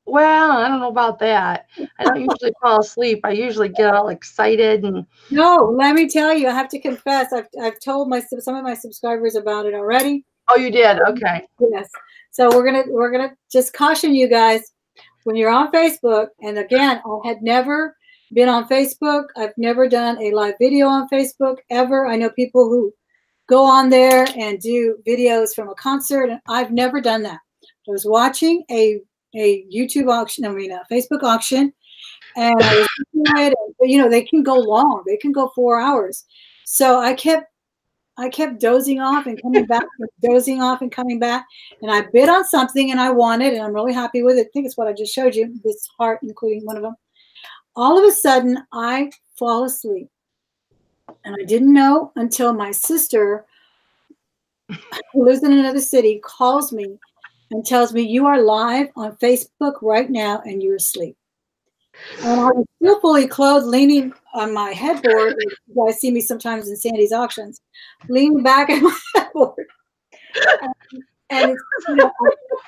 [SPEAKER 1] Well, I don't know about that. I don't usually fall asleep. I usually get all excited and.
[SPEAKER 2] No, let me tell you, I have to confess, I've told some of my subscribers about it already.
[SPEAKER 1] Oh, you did? Okay.
[SPEAKER 2] Yes. So we're gonna just caution you guys when you're on Facebook. And again, I had never been on Facebook. I've never done a live video on Facebook ever. I know people who go on there and do videos from a concert, and I've never done that. I was watching a YouTube auction, a Facebook auction, And I was looking at it, but, you know, they can go long. They can go 4 hours. So I kept dozing off and coming back, and dozing off and coming back. And I bid on something and I won it, and I'm really happy with it. I think it's what I just showed you, this heart, including one of them. All of a sudden, I fall asleep. And I didn't know until my sister, who lives in another city, calls me and tells me, you are live on Facebook right now and you're asleep. And I was still fully clothed, leaning on my headboard. You guys see me sometimes in Sandy's auctions, leaning back at my headboard. And it's, you know,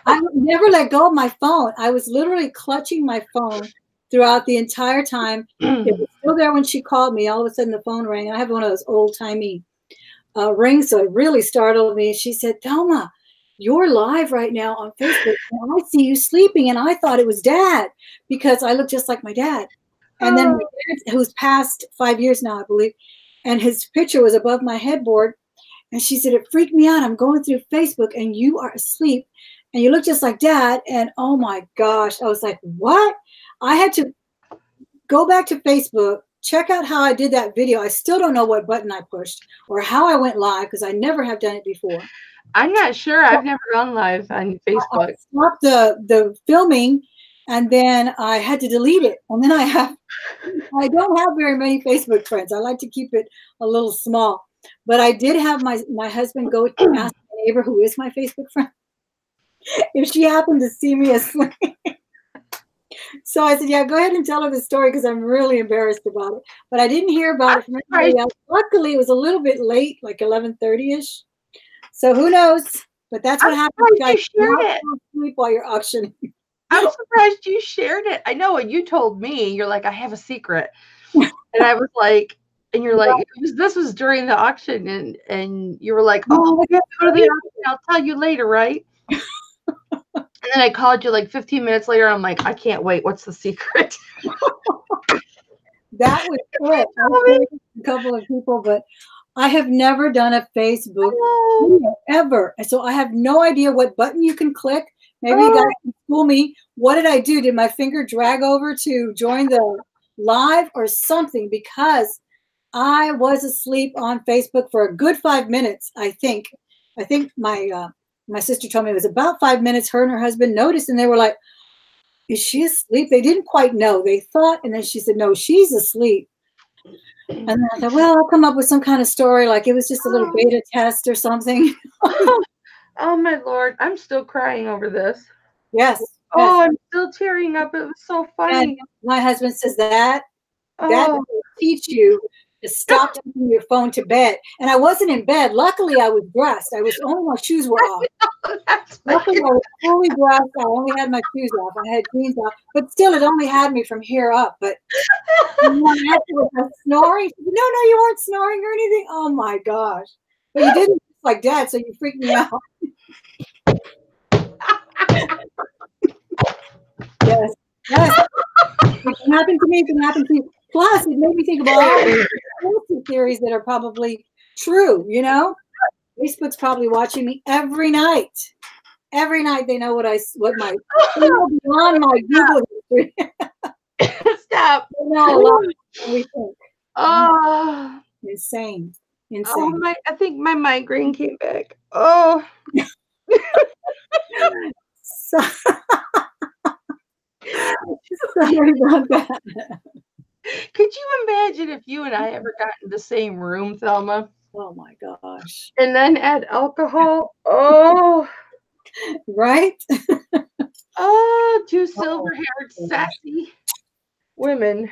[SPEAKER 2] I never let go of my phone. I was literally clutching my phone throughout the entire time. It was still there when she called me. All of a sudden the phone rang. And I have one of those old-timey rings, so it really startled me. She said, Thelma, you're live right now on Facebook, and I see you sleeping. And I thought it was Dad because I look just like my dad. And then my dad, who's passed 5 years now, I believe, and his picture was above my headboard. And she said, it freaked me out. I'm going through Facebook and you are asleep and you look just like Dad. And oh my gosh, I was like, what? I had to go back to Facebook, check out how I did that video. I still don't know what button I pushed or how I went live because I never have done it before.
[SPEAKER 1] I'm not sure. I've never gone live on Facebook.
[SPEAKER 2] I stopped the filming and then I had to delete it. And then I don't have very many Facebook friends. I like to keep it a little small. But I did have my husband go to ask my neighbor, who is my Facebook friend, if she happened to see me asleep. So I said, yeah, go ahead and tell her the story because I'm really embarrassed about it. But I didn't hear about it from anybody else. Luckily, it was a little bit late, like 11:30-ish. So who knows? But that's what happens. You guys shared it. Sleep while you're auctioning.
[SPEAKER 1] I'm surprised you shared it. I know what you told me. You're like, I have a secret. And I was like, and you're like, this was during the auction. And you were like, oh, we have to go to the auction. I'll tell you later, right? And then I called you like 15 minutes later. I'm like, I can't wait. What's the secret?
[SPEAKER 2] That was it. I was a couple of people, but I have never done a Facebook video ever. So I have no idea what button you can click. Maybe you guys can school me. What did I do? Did my finger drag over to join the live or something? Because I was asleep on Facebook for a good 5 minutes, I think. I think my sister told me it was about 5 minutes. Her and her husband noticed, and they were like, is she asleep? They didn't quite know. They thought, and then she said, no, she's asleep. And then I thought, well, I'll come up with some kind of story, like it was just a little beta test or something.
[SPEAKER 1] Oh, my Lord. I'm still crying over this.
[SPEAKER 2] Yes.
[SPEAKER 1] Oh, I'm still tearing up. It was so funny.
[SPEAKER 2] And my husband says that will teach you to stop taking your phone to bed. And I wasn't in bed. Luckily, I was dressed. Only my shoes were off. Luckily, I was fully dressed. I only had my shoes off. I had jeans off. But still, it only had me from here up. But afterwards, I was snoring. No, you weren't snoring or anything. Oh, my gosh. But you didn't look like Dad, so you freaked me out. Yes. It can happen to me. It can happen to you. Plus, it made me think about all the theories that are probably true, you know? Facebook's probably watching me every night. Every night they know beyond my Google history.
[SPEAKER 1] Stop.
[SPEAKER 2] They know a lot than we think.
[SPEAKER 1] Oh.
[SPEAKER 2] Insane.
[SPEAKER 1] Oh, I think my migraine came back. Oh.
[SPEAKER 2] Sorry about that.
[SPEAKER 1] Could you imagine if you and I ever got in the same room, Thelma?
[SPEAKER 2] Oh my gosh.
[SPEAKER 1] And then add alcohol. Oh.
[SPEAKER 2] Right?
[SPEAKER 1] Oh, two silver-haired, sassy women.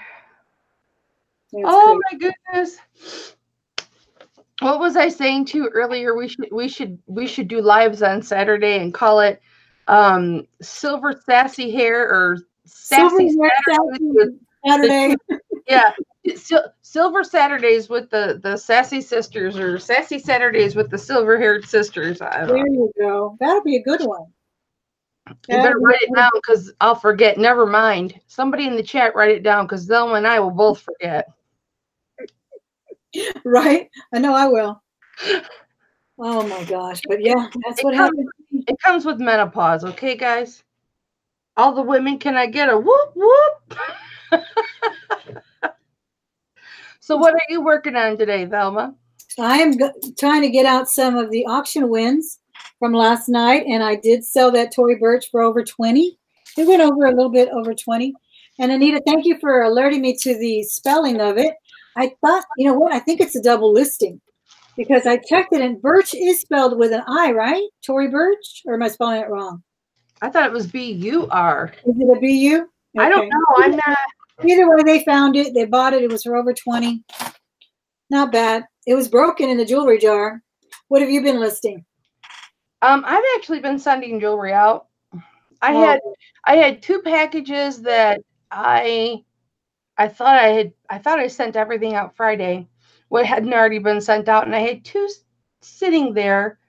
[SPEAKER 2] That's crazy.
[SPEAKER 1] My goodness. What was I saying to you earlier? We should do lives on Saturday and call it Silver Sassy Hair or Sassy
[SPEAKER 2] Saturday.
[SPEAKER 1] Yeah. Silver Saturdays with the Sassy Sisters or Sassy Saturdays with the silver-haired sisters.
[SPEAKER 2] There you go. That'll be a good one.
[SPEAKER 1] You better write it down because I'll forget. Never mind. Somebody in the chat write it down because Thelma and I will both forget.
[SPEAKER 2] Right? I know I will. Oh my gosh. But yeah, that's what happens.
[SPEAKER 1] It comes with menopause, okay, guys? All the women, can I get a whoop whoop? So what are you working on today, Thelma?
[SPEAKER 2] I am trying to get out some of the auction wins from last night, and I did sell that Tory Burch for over 20. It went over a little bit over 20. And Anita, thank you for alerting me to the spelling of it. I thought, you know what? I think it's a double listing because I checked it, and Birch is spelled with an I, right? Tory Burch, or am I spelling it wrong?
[SPEAKER 1] I thought it was B-U-R.
[SPEAKER 2] Is it a B-U? Okay.
[SPEAKER 1] I don't know. I'm not.
[SPEAKER 2] Either way, they found it. They bought it. It was for over 20. Not bad. It was broken in the jewelry jar. What have you been listing?
[SPEAKER 1] I've actually been sending jewelry out. I had 2 packages that I thought I sent everything out Friday. What hadn't already been sent out, and I had 2 sitting there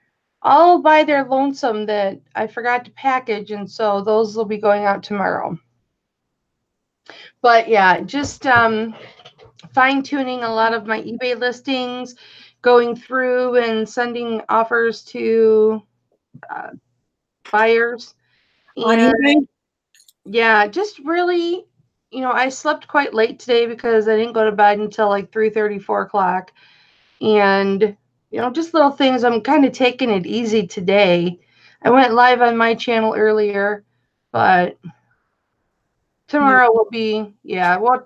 [SPEAKER 1] all by their lonesome that I forgot to package, and so those will be going out tomorrow. But yeah, just fine-tuning a lot of my eBay listings, going through and sending offers to buyers.
[SPEAKER 2] On eBay?
[SPEAKER 1] Yeah, just really, I slept quite late today because I didn't go to bed until like 3:30, 4 o'clock. And, just little things. I'm kind of taking it easy today. I went live on my channel earlier, but tomorrow will be,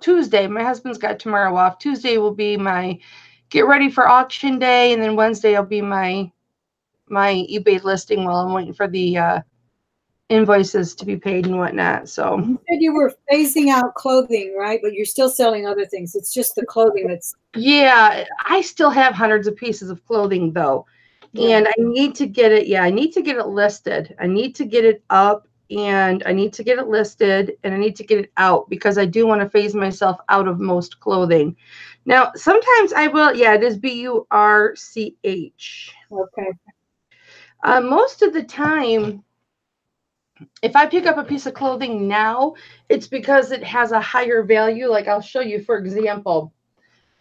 [SPEAKER 1] Tuesday. My husband's got tomorrow off. Tuesday will be my get ready for auction day, and then Wednesday will be my eBay listing while I'm waiting for the invoices to be paid and whatnot. So
[SPEAKER 2] you said you were phasing out clothing, right? But you're still selling other things. It's just the clothing that's.
[SPEAKER 1] Yeah, I still have hundreds of pieces of clothing though. Yeah. And I need to get it. Yeah, I need to get it listed. I need to get it up, and I need to get it listed, and I need to get it out because I do want to phase myself out of most clothing. Now, sometimes I will. Yeah, it is BURCH.
[SPEAKER 2] Okay.
[SPEAKER 1] Most of the time, if I pick up a piece of clothing now, it's because it has a higher value. Like I'll show you, for example,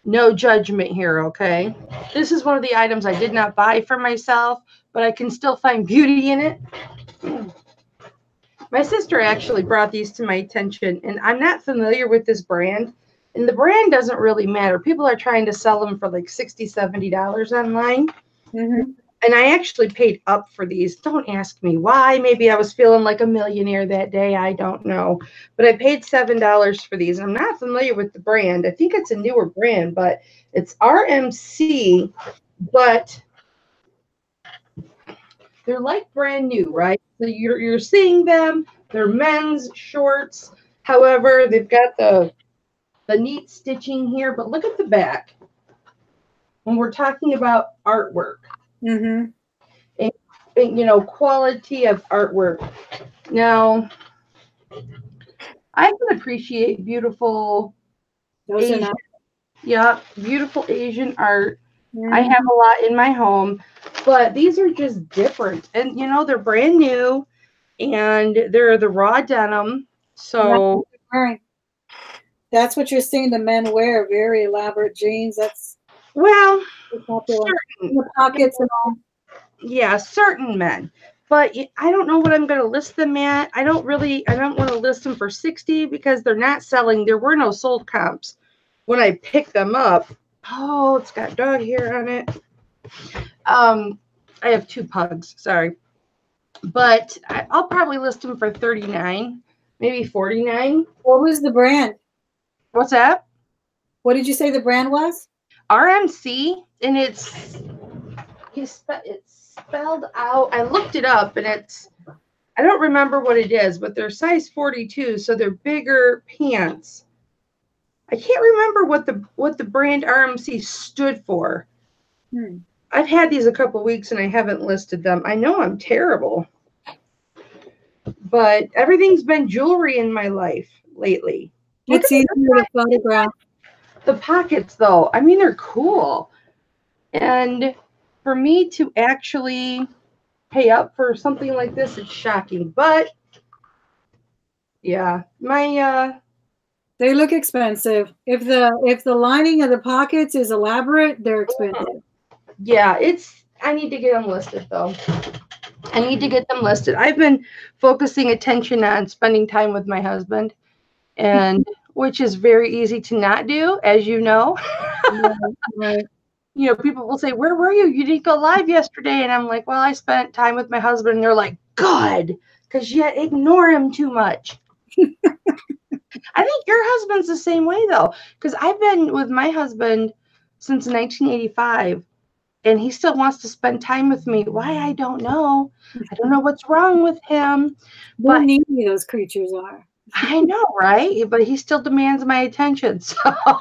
[SPEAKER 1] no judgment here, okay? This is one of the items I did not buy for myself, but I can still find beauty in it. My sister actually brought these to my attention, and I'm not familiar with this brand, and the brand doesn't really matter. People are trying to sell them for like $60, $70 online.
[SPEAKER 2] Mm-hmm.
[SPEAKER 1] And I actually paid up for these. Don't ask me why. Maybe I was feeling like a millionaire that day. I don't know. But I paid $7 for these. I'm not familiar with the brand. I think it's a newer brand, but it's RMC. But they're like brand new, right? So you're seeing them. They're men's shorts. However, they've got the neat stitching here. But look at the back. When we're talking about artwork.
[SPEAKER 2] Mm-hmm.
[SPEAKER 1] And, quality of artwork. Now, I can appreciate beautiful Asian, beautiful Asian art. Mm-hmm. I have a lot in my home, but these are just different. And, they're brand new, and they're the raw denim. So
[SPEAKER 2] that's what you're seeing the men wear, very elaborate jeans. That's
[SPEAKER 1] certain,
[SPEAKER 2] the pockets and all.
[SPEAKER 1] Yeah, certain men. But I don't know what I'm going to list them at. I don't want to list them for 60 because they're not selling. There were no sold comps when I picked them up. Oh, it's got dog hair on it. I have 2 pugs, sorry. But I'll probably list them for 39, maybe 49.
[SPEAKER 2] What was the brand?
[SPEAKER 1] What's that?
[SPEAKER 2] What did you say the brand was?
[SPEAKER 1] RMC, and it's spelled out. I looked it up, and I don't remember what it is, but they're size 42, so they're bigger pants. I can't remember what the brand RMC stood for. I've had these a couple weeks, and I haven't listed them. I know I'm terrible, but everything's been jewelry in my life lately.
[SPEAKER 2] It's easier to photograph.
[SPEAKER 1] The pockets, though, I mean, they're cool. And for me to actually pay up for something like this, it's shocking. But yeah,
[SPEAKER 2] they look expensive. If the lining of the pockets is elaborate, they're expensive.
[SPEAKER 1] Yeah, I need to get them listed though. I need to get them listed. I've been focusing attention on spending time with my husband, and which is very easy to not do, as you know.
[SPEAKER 2] Right.
[SPEAKER 1] You know, people will say, "Where were you? You didn't go live yesterday." And I'm like, "Well, I spent time with my husband." And they're like, "Good, because you ignore him too much." I think your husband's the same way, though, because I've been with my husband since 1985, and he still wants to spend time with me. Why? I don't know. I don't know what's wrong with him,
[SPEAKER 2] They're
[SPEAKER 1] but
[SPEAKER 2] needy, those creatures are.
[SPEAKER 1] I know, right? But he still demands my attention. So,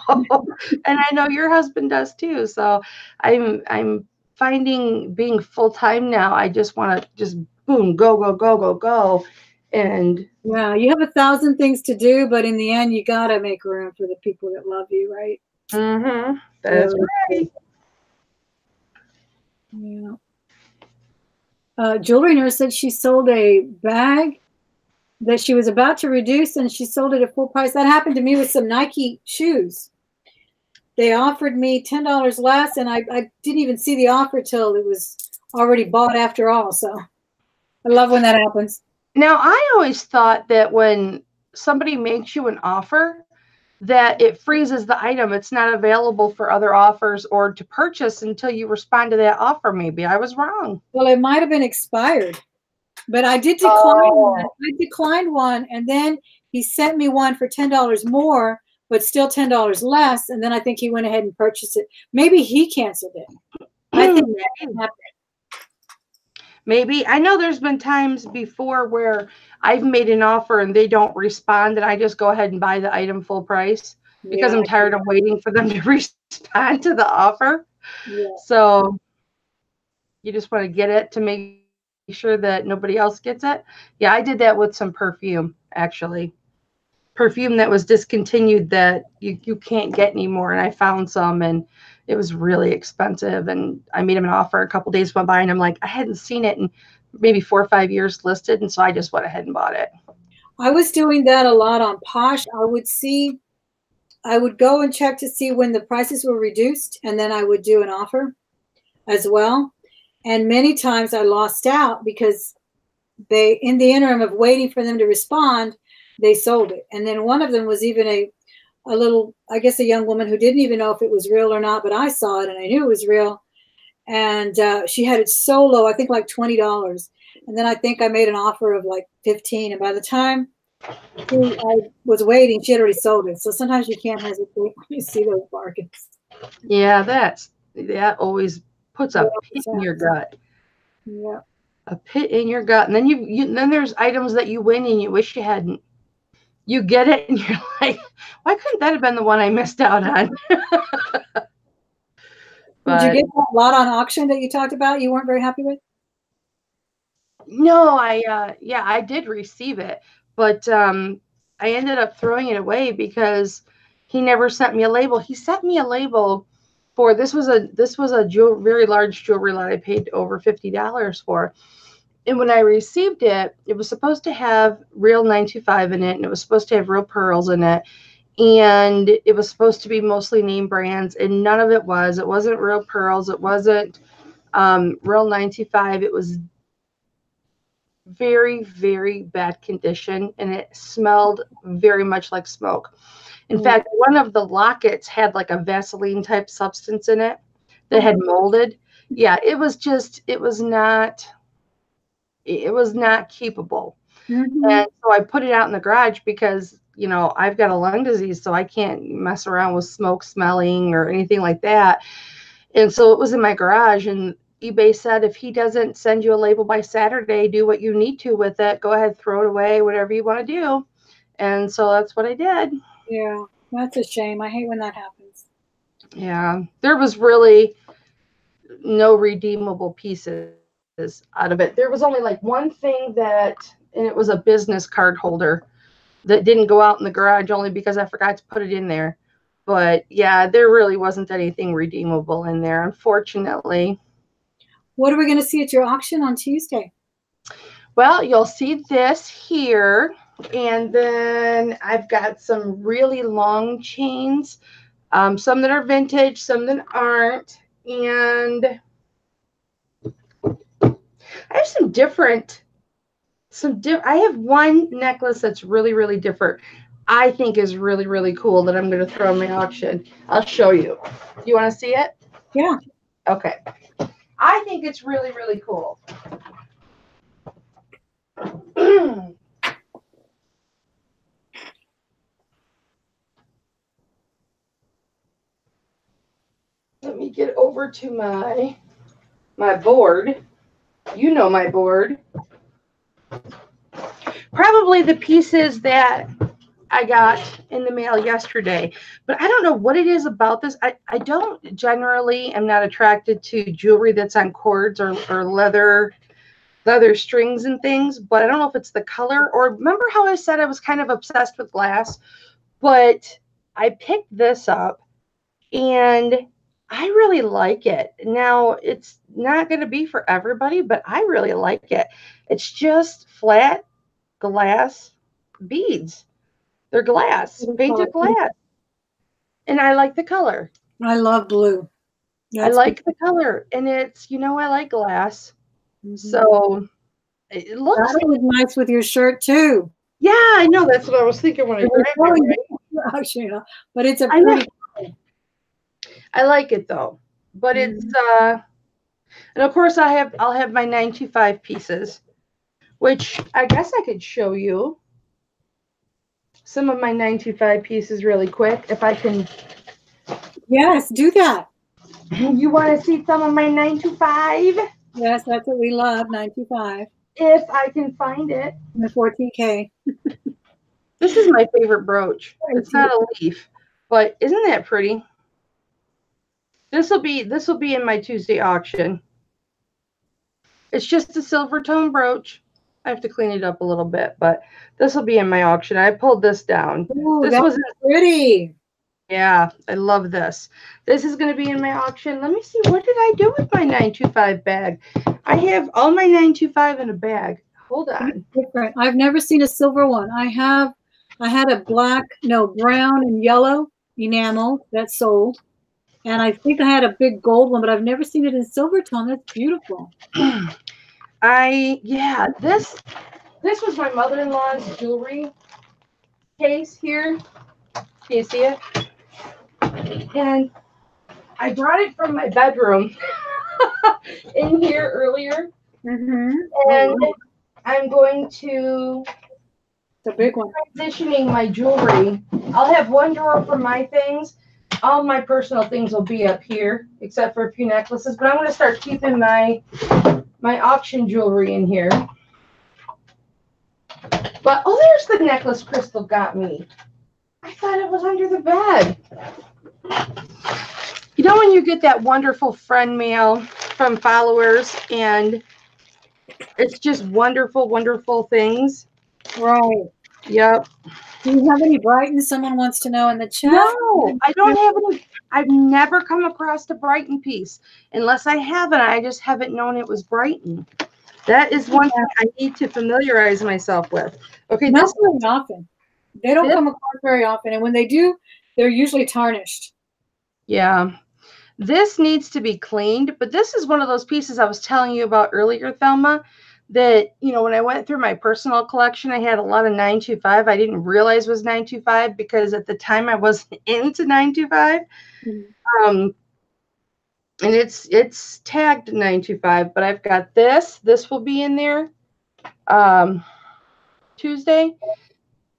[SPEAKER 1] and I know your husband does too. So, I'm finding being full time now. I just want to just boom, go, go, go, go, go, and
[SPEAKER 2] Yeah, you have 1,000 things to do, but in the end, you got to make room for the people that love you, right?
[SPEAKER 1] that's
[SPEAKER 2] Really.
[SPEAKER 1] right.
[SPEAKER 2] Yeah. Jewelry nurse said she sold a bag that she was about to reduce, and she sold it at full price. That happened to me with some Nike shoes. They offered me $10 less, and I didn't even see the offer till it was already bought after all. So I love when that happens.
[SPEAKER 1] Now, I always thought that when somebody makes you an offer, that it freezes the item. It's not available for other offers or to purchase until you respond to that offer. Maybe I was wrong.
[SPEAKER 2] Well, it might have been expired, but I did decline one.
[SPEAKER 1] Oh.
[SPEAKER 2] I declined one, and then he sent me one for $10 more, but still $10 less. And then I think he went ahead and purchased it. Maybe he canceled it. I think that happened.
[SPEAKER 1] Maybe. I know there's been times before where I've made an offer and they don't respond, and I just go ahead and buy the item full price because
[SPEAKER 2] Yeah,
[SPEAKER 1] I'm tired of waiting for them to respond to the offer.
[SPEAKER 2] yeah.
[SPEAKER 1] So you just want to get it to make sure that nobody else gets it. Yeah, I did that with some perfume, actually. Perfume that was discontinued that you can't get anymore. And I found some, and it was really expensive. And I made him an offer. A couple days went by, and I'm like, I hadn't seen it in maybe 4 or 5 years listed. And so I just went ahead and bought it.
[SPEAKER 2] I was doing that a lot on Posh. I would go and check to see when the prices were reduced, and then I would do an offer as well. And many times I lost out because they, in the interim of waiting for them to respond, they sold it. And then one of them was even a little, I guess, a young woman who didn't even know if it was real or not, but I saw it and I knew it was real. And she had it so low, I think like $20. And then I think I made an offer of like 15. And by the time I was waiting, she had already sold it. So sometimes you can't hesitate when you see those bargains.
[SPEAKER 1] Yeah, that always puts a pit in your gut.
[SPEAKER 2] Yeah.
[SPEAKER 1] A pit in your gut. And then then there's items that you win and you wish you hadn't. You get it and you're like, why couldn't that have been the one I missed out on?
[SPEAKER 2] Did you get that lot on auction that you talked about you weren't very happy with?
[SPEAKER 1] No, I did receive it, but I ended up throwing it away because he never sent me a label. He sent me a label for this was a very large jewelry lot I paid over $50 for. And when I received it, it was supposed to have real 925 in it, and it was supposed to have real pearls in it, and it was supposed to be mostly name brands, and none of it was. It wasn't real pearls. It wasn't real 925. It was very, very bad condition, and it smelled very much like smoke. In fact, one of the lockets had like a Vaseline type substance in it that had molded. Yeah, it was not keepable. And so I put it out in the garage because, I've got a lung disease, so I can't mess around with smoke smelling or anything like that. And so it was in my garage, and eBay said, if he doesn't send you a label by Saturday, do what you need to with it. Go ahead, throw it away, whatever you want to do. And so that's what I did.
[SPEAKER 2] Yeah, that's a shame. I hate when that happens.
[SPEAKER 1] Yeah, there was really no redeemable pieces out of it. There was only like one thing and it was a business card holder that didn't go out in the garage only because I forgot to put it in there. But yeah, there really wasn't anything redeemable in there, unfortunately.
[SPEAKER 2] What are we going to see at your auction on Tuesday?
[SPEAKER 1] Well, you'll see this here, and then I've got some really long chains, some that are vintage, some that aren't, and I have I have one necklace that's really, really different. I think is really, really cool that I'm going to throw in my auction. I'll show you. You want to see it?
[SPEAKER 2] Yeah.
[SPEAKER 1] Okay. I think it's really, really cool. Let me get over to my board. You know my board. Probably the pieces that I got in the mail yesterday. But I don't know what it is about this. I don't generally am not attracted to jewelry that's on cords or leather strings and things, but I don't know if it's the color or remember how I said I was kind of obsessed with glass, but I picked this up and I really like it. Now, it's not going to be for everybody, but I really like it. It's just flat glass beads. They're glass, painted glass. And I like the color.
[SPEAKER 2] I love blue.
[SPEAKER 1] I like the color. And it's, I like glass. Mm-hmm. So it looks
[SPEAKER 2] that was nice with your shirt too.
[SPEAKER 1] Yeah, I know. That's what I was thinking when I grabbed it.
[SPEAKER 2] Right? But it's a pretty color.
[SPEAKER 1] I like it though. But it's and of course I'll have my 925 pieces, which I guess I could show you some of my 925 pieces really quick if I can.
[SPEAKER 2] Yes, do that.
[SPEAKER 1] You want to see some of my 925?
[SPEAKER 2] Yes, that's what we love, 925.
[SPEAKER 1] If I can find it.
[SPEAKER 2] The 14K.
[SPEAKER 1] This is my favorite brooch. It's not a leaf, but isn't that pretty? This will be in my Tuesday auction. It's just a silver tone brooch. I have to clean it up a little bit, but this will be in my auction. I pulled this down.
[SPEAKER 2] Ooh,
[SPEAKER 1] this was
[SPEAKER 2] pretty.
[SPEAKER 1] Yeah, I love this. This is going to be in my auction. Let me see. What did I do with my 925 bag? I have all my 925 in a bag. Hold on.
[SPEAKER 2] Different. I've never seen a silver one. I had a brown and yellow enamel that sold. And I think I had a big gold one, but I've never seen it in silver tone. That's beautiful.
[SPEAKER 1] This was my mother-in-law's jewelry case here. Can you see it? And I brought it from my bedroom in here earlier.
[SPEAKER 2] Mm-hmm.
[SPEAKER 1] And I'm going to
[SPEAKER 2] the big one.
[SPEAKER 1] Transitioning my jewelry. I'll have one drawer for my things. All my personal things will be up here, except for a few necklaces. But I'm going to start keeping my auction jewelry in here. But there's the necklace Crystal got me. I thought it was under the bed. You know when you get that wonderful friend mail from followers and it's just wonderful, wonderful things?
[SPEAKER 2] Right.
[SPEAKER 1] Yep.
[SPEAKER 2] Do you have any Brighton? Someone wants to know in the chat.
[SPEAKER 1] No, I don't have any. I've never come across a Brighton piece. Unless I haven't, I just haven't known it was Brighton. That is one thing I need to familiarize myself with. Okay,
[SPEAKER 2] not very often. They don't come across very often, and when they do, they're usually tarnished.
[SPEAKER 1] Yeah. This needs to be cleaned, but this is one of those pieces I was telling you about earlier, Thelma, that, when I went through my personal collection, I had a lot of 925. I didn't realize was 925 because at the time I wasn't into 925. Mm-hmm. And it's tagged 925, but I've got this. This will be in there Tuesday.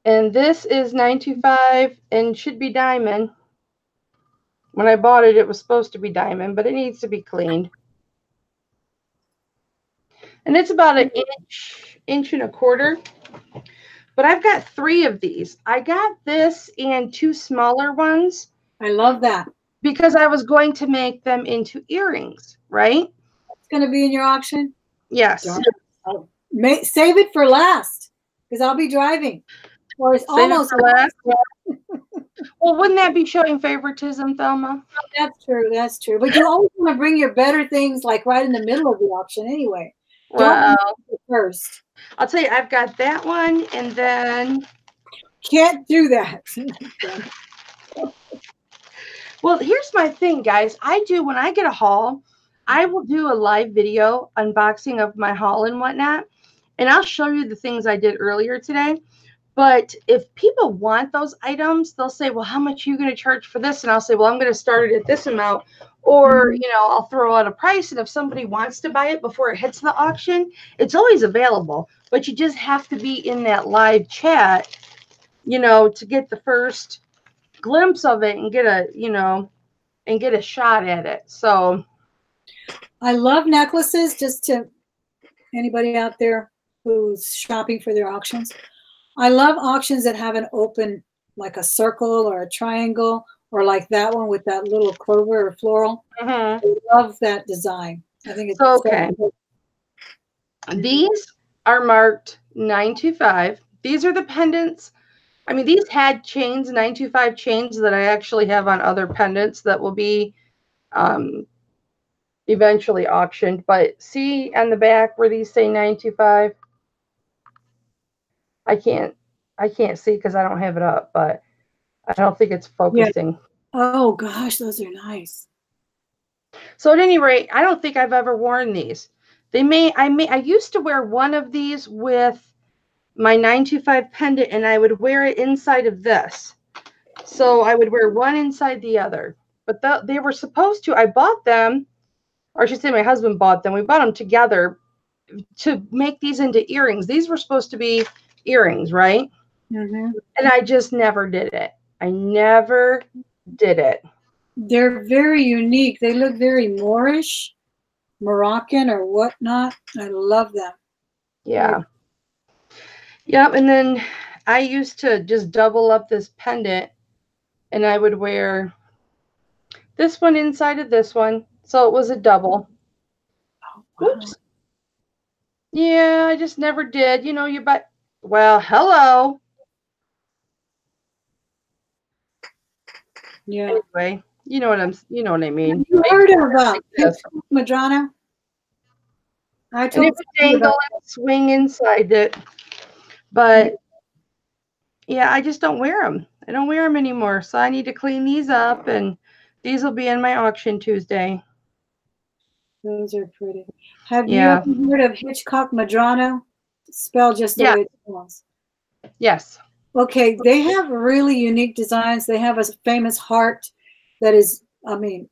[SPEAKER 1] And this is 925 and should be diamond. When I bought it, it was supposed to be diamond, but it needs to be cleaned. And it's about an inch and a quarter. But I've got 3 of these. I got this and 2 smaller ones.
[SPEAKER 2] I love that.
[SPEAKER 1] Because I was going to make them into earrings, right?
[SPEAKER 2] It's going to be in your auction?
[SPEAKER 1] Yes.
[SPEAKER 2] Save it for last, because I'll be driving. Or it's almost
[SPEAKER 1] for last. Well, wouldn't that be showing favoritism, Thelma?
[SPEAKER 2] That's true. That's true. But you always want to bring your better things like right in the middle of the auction anyway.
[SPEAKER 1] Well,
[SPEAKER 2] don't first.
[SPEAKER 1] I'll tell you, I've got that one, and then
[SPEAKER 2] can't do that.
[SPEAKER 1] Well, here's my thing, guys. When I get a haul, I will do a live video unboxing of my haul and whatnot, and I'll show you the things I did earlier today. But if people want those items, they'll say, well, how much are you going to charge for this? And I'll say, well, I'm going to start it at this amount. Or,
[SPEAKER 2] Mhm.
[SPEAKER 1] you know, I'll throw out a price. And if somebody wants to buy it before it hits the auction, it's always available. But you just have to be in that live chat, you know, to get the first glimpse of it and get a, you know, and get a shot at it. So
[SPEAKER 2] I love necklaces. Just to anybody out there who's shopping for their auctions, I love auctions that have an open, like a circle or a triangle, or like that one with that little clover or floral. I love that design. I think it's
[SPEAKER 1] so
[SPEAKER 2] so
[SPEAKER 1] okay.
[SPEAKER 2] cool.
[SPEAKER 1] These are marked 925. These are the pendants. I mean, these had chains, 925 chains that I actually have on other pendants that will be eventually auctioned. But see on the back where these say 925? I can't see because I don't have it up, but I don't think it's focusing.
[SPEAKER 2] Yeah. Oh gosh, those are nice.
[SPEAKER 1] So at any rate, I don't think I've ever worn these. I used to wear one of these with my 925 pendant, and I would wear it inside of this. So I would wear one inside the other. But they were supposed to, I bought them, or I should say my husband bought them. We bought them together to make these into earrings. These were supposed to be earrings, right?
[SPEAKER 2] Mm-hmm.
[SPEAKER 1] And I just never did it. I never did it.
[SPEAKER 2] They're very unique. They look very Moorish, Moroccan, or whatnot. I love them.
[SPEAKER 1] Yeah. Yep. And then I used to just double up this pendant, and I would wear this one inside of this one. So it was a double.
[SPEAKER 2] Oh, wow.
[SPEAKER 1] Oops. Yeah, I just never did. You know, well, hello.
[SPEAKER 2] Yeah.
[SPEAKER 1] Anyway, you know what I mean.
[SPEAKER 2] Have you heard of Madrano? I
[SPEAKER 1] And
[SPEAKER 2] told
[SPEAKER 1] it would dangle and swing inside it. But yeah, I just don't wear them. I don't wear them anymore. So I need to clean these up, and these will be in my auction Tuesday.
[SPEAKER 2] Those are pretty. Have you ever heard of Hitchcock Madrano? Spelled just the way it sounds.
[SPEAKER 1] Yes.
[SPEAKER 2] Okay, they have really unique designs. They have a famous heart that is, I mean,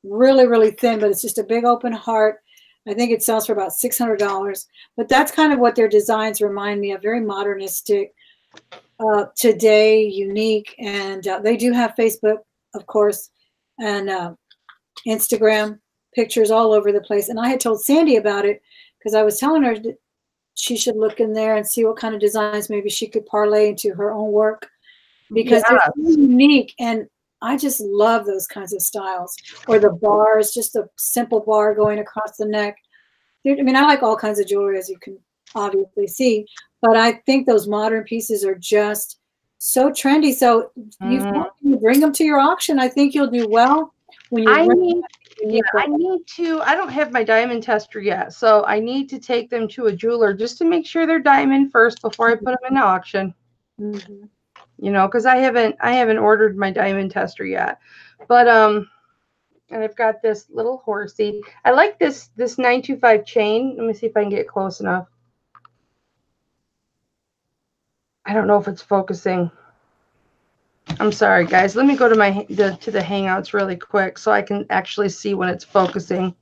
[SPEAKER 2] really, really thin, but it's just a big open heart. I think it sells for about $600. But that's kind of what their designs remind me of, very modernistic, today, unique. And they do have Facebook, of course, and Instagram, pictures all over the place. And I had told Sandy about it because I was telling her that she should look in there and see what kind of designs maybe she could parlay into her own work, because they're so unique. And I just love those kinds of styles. Or the bars, just a simple bar going across the neck. I mean, I like all kinds of jewelry, as you can obviously see, but I think those modern pieces are just so trendy. So you bring them to your auction. I think you'll do well. When you
[SPEAKER 1] I need to. I don't have my diamond tester yet, so I need to take them to a jeweler just to make sure they're diamond first before I put them in the auction.
[SPEAKER 2] Mm-hmm.
[SPEAKER 1] You know, because I haven't ordered my diamond tester yet, but and I've got this little horsey. I like this 925 chain. Let me see if I can get close enough. I don't know if it's focusing. I'm sorry, guys. Let me go to the Hangouts really quick so I can actually see when it's focusing.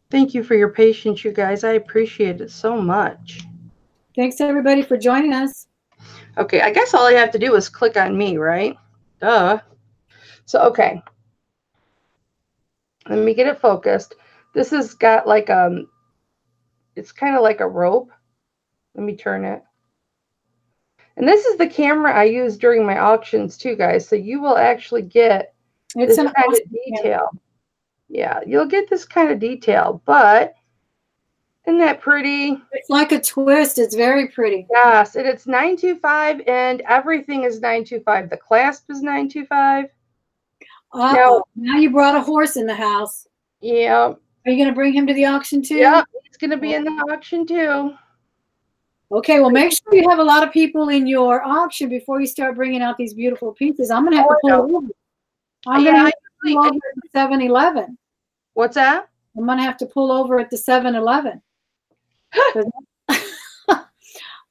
[SPEAKER 1] Thank you for your patience, you guys. I appreciate it so much.
[SPEAKER 2] Thanks, everybody, for joining us.
[SPEAKER 1] Okay, I guess all I have to do is click on me, right? Duh. So, okay. Let me get it focused. This has got like it's kind of like a rope. Let me turn it. And this is the camera I use during my auctions too, guys. So you will actually get this kind of detail. Yeah, you'll get this kind of detail, but isn't that pretty?
[SPEAKER 2] It's like a twist. It's very pretty.
[SPEAKER 1] Yes, and it's 925, and everything is 925. The clasp is 925.
[SPEAKER 2] Now you brought a horse in the house.
[SPEAKER 1] Yeah.
[SPEAKER 2] Are you going to bring him to the auction too?
[SPEAKER 1] Yeah, he's going to be in the auction too.
[SPEAKER 2] Okay, well, make sure you have a lot of people in your auction before you start bringing out these beautiful pieces. I'm going to have to pull over. I'm going to have to pull over at the 7-Eleven.
[SPEAKER 1] What's that?
[SPEAKER 2] I'm going to have to pull over at the 7-Eleven.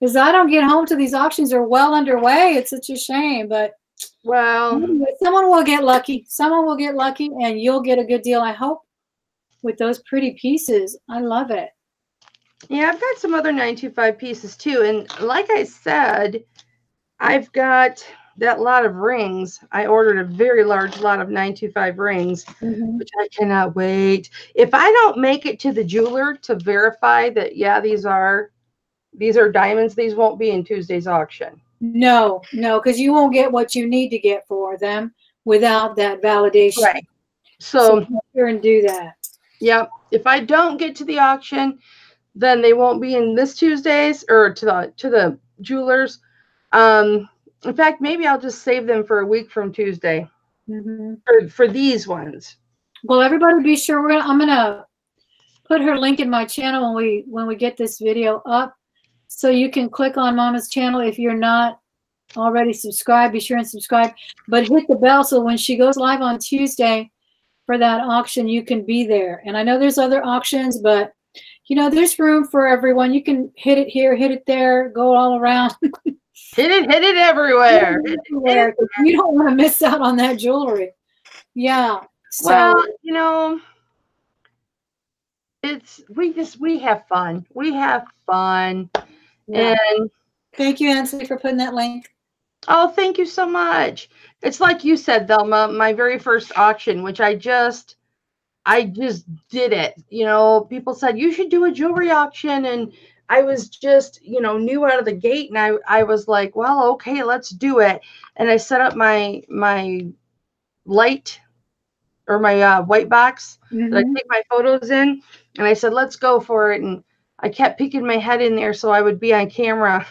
[SPEAKER 2] Because I don't get home till these auctions are well underway. It's such a shame, but
[SPEAKER 1] Well,
[SPEAKER 2] anyway, someone will get lucky. Someone will get lucky, and you'll get a good deal, I hope, with those pretty pieces. I love it.
[SPEAKER 1] yeah, I've got some other 925 pieces too. And like I said, I've got that lot of rings. I ordered a very large lot of 925 rings, which I cannot wait. If I don't make it to the jeweler to verify that, yeah, these are diamonds, these won't be in Tuesday's auction.
[SPEAKER 2] No, because you won't get what you need to get for them without that validation.
[SPEAKER 1] Right. So
[SPEAKER 2] come here and do that.
[SPEAKER 1] Yep. If I don't get to the auction, then they won't be in this Tuesday's or to the jewelers. In fact, maybe I'll just save them for a week from Tuesday for these ones.
[SPEAKER 2] Well, everybody be sure I'm gonna put her link in my channel when we get this video up, so you can click on Mama's channel. If you're not already subscribed, be sure and subscribe, but hit the bell so when she goes live on Tuesday for that auction, you can be there. And I know there's other auctions, but you know, there's room for everyone. You can hit it here, hit it there, go all around.
[SPEAKER 1] hit it everywhere.
[SPEAKER 2] Hit it everywhere. You don't want to miss out on that jewelry. Yeah. So,
[SPEAKER 1] well, you know, we have fun. We have fun. Yeah. And
[SPEAKER 2] thank you, Ansley, for putting that link.
[SPEAKER 1] Oh, thank you so much. It's like you said, Thelma, my very first auction, which I just did it. You know, people said you should do a jewelry auction, and I was just, you know, new out of the gate, and I was like, well, okay, let's do it. And I set up my light or my white box that I take my photos in, and I said, let's go for it. And I kept peeking my head in there so I would be on camera.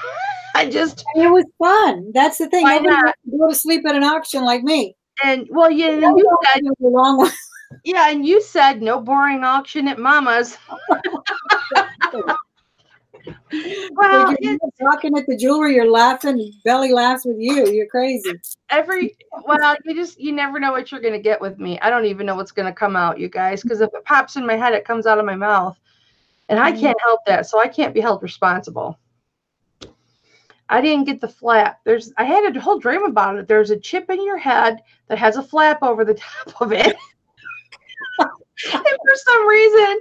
[SPEAKER 1] It
[SPEAKER 2] was fun. That's the thing. Nobody wants to go to sleep at an auction like me.
[SPEAKER 1] And well, yeah, and you said the long one. Yeah, and you said no boring auction at Mama's.
[SPEAKER 2] Well, you're talking at the jewelry, you're laughing, belly laughs with you. You're crazy.
[SPEAKER 1] You never know what you're gonna get with me. I don't even know what's gonna come out, you guys, because if it pops in my head, it comes out of my mouth, and I can't help that, so I can't be held responsible. I didn't get the flap. I had a whole dream about it. There's a chip in your head that has a flap over the top of it. And for some reason,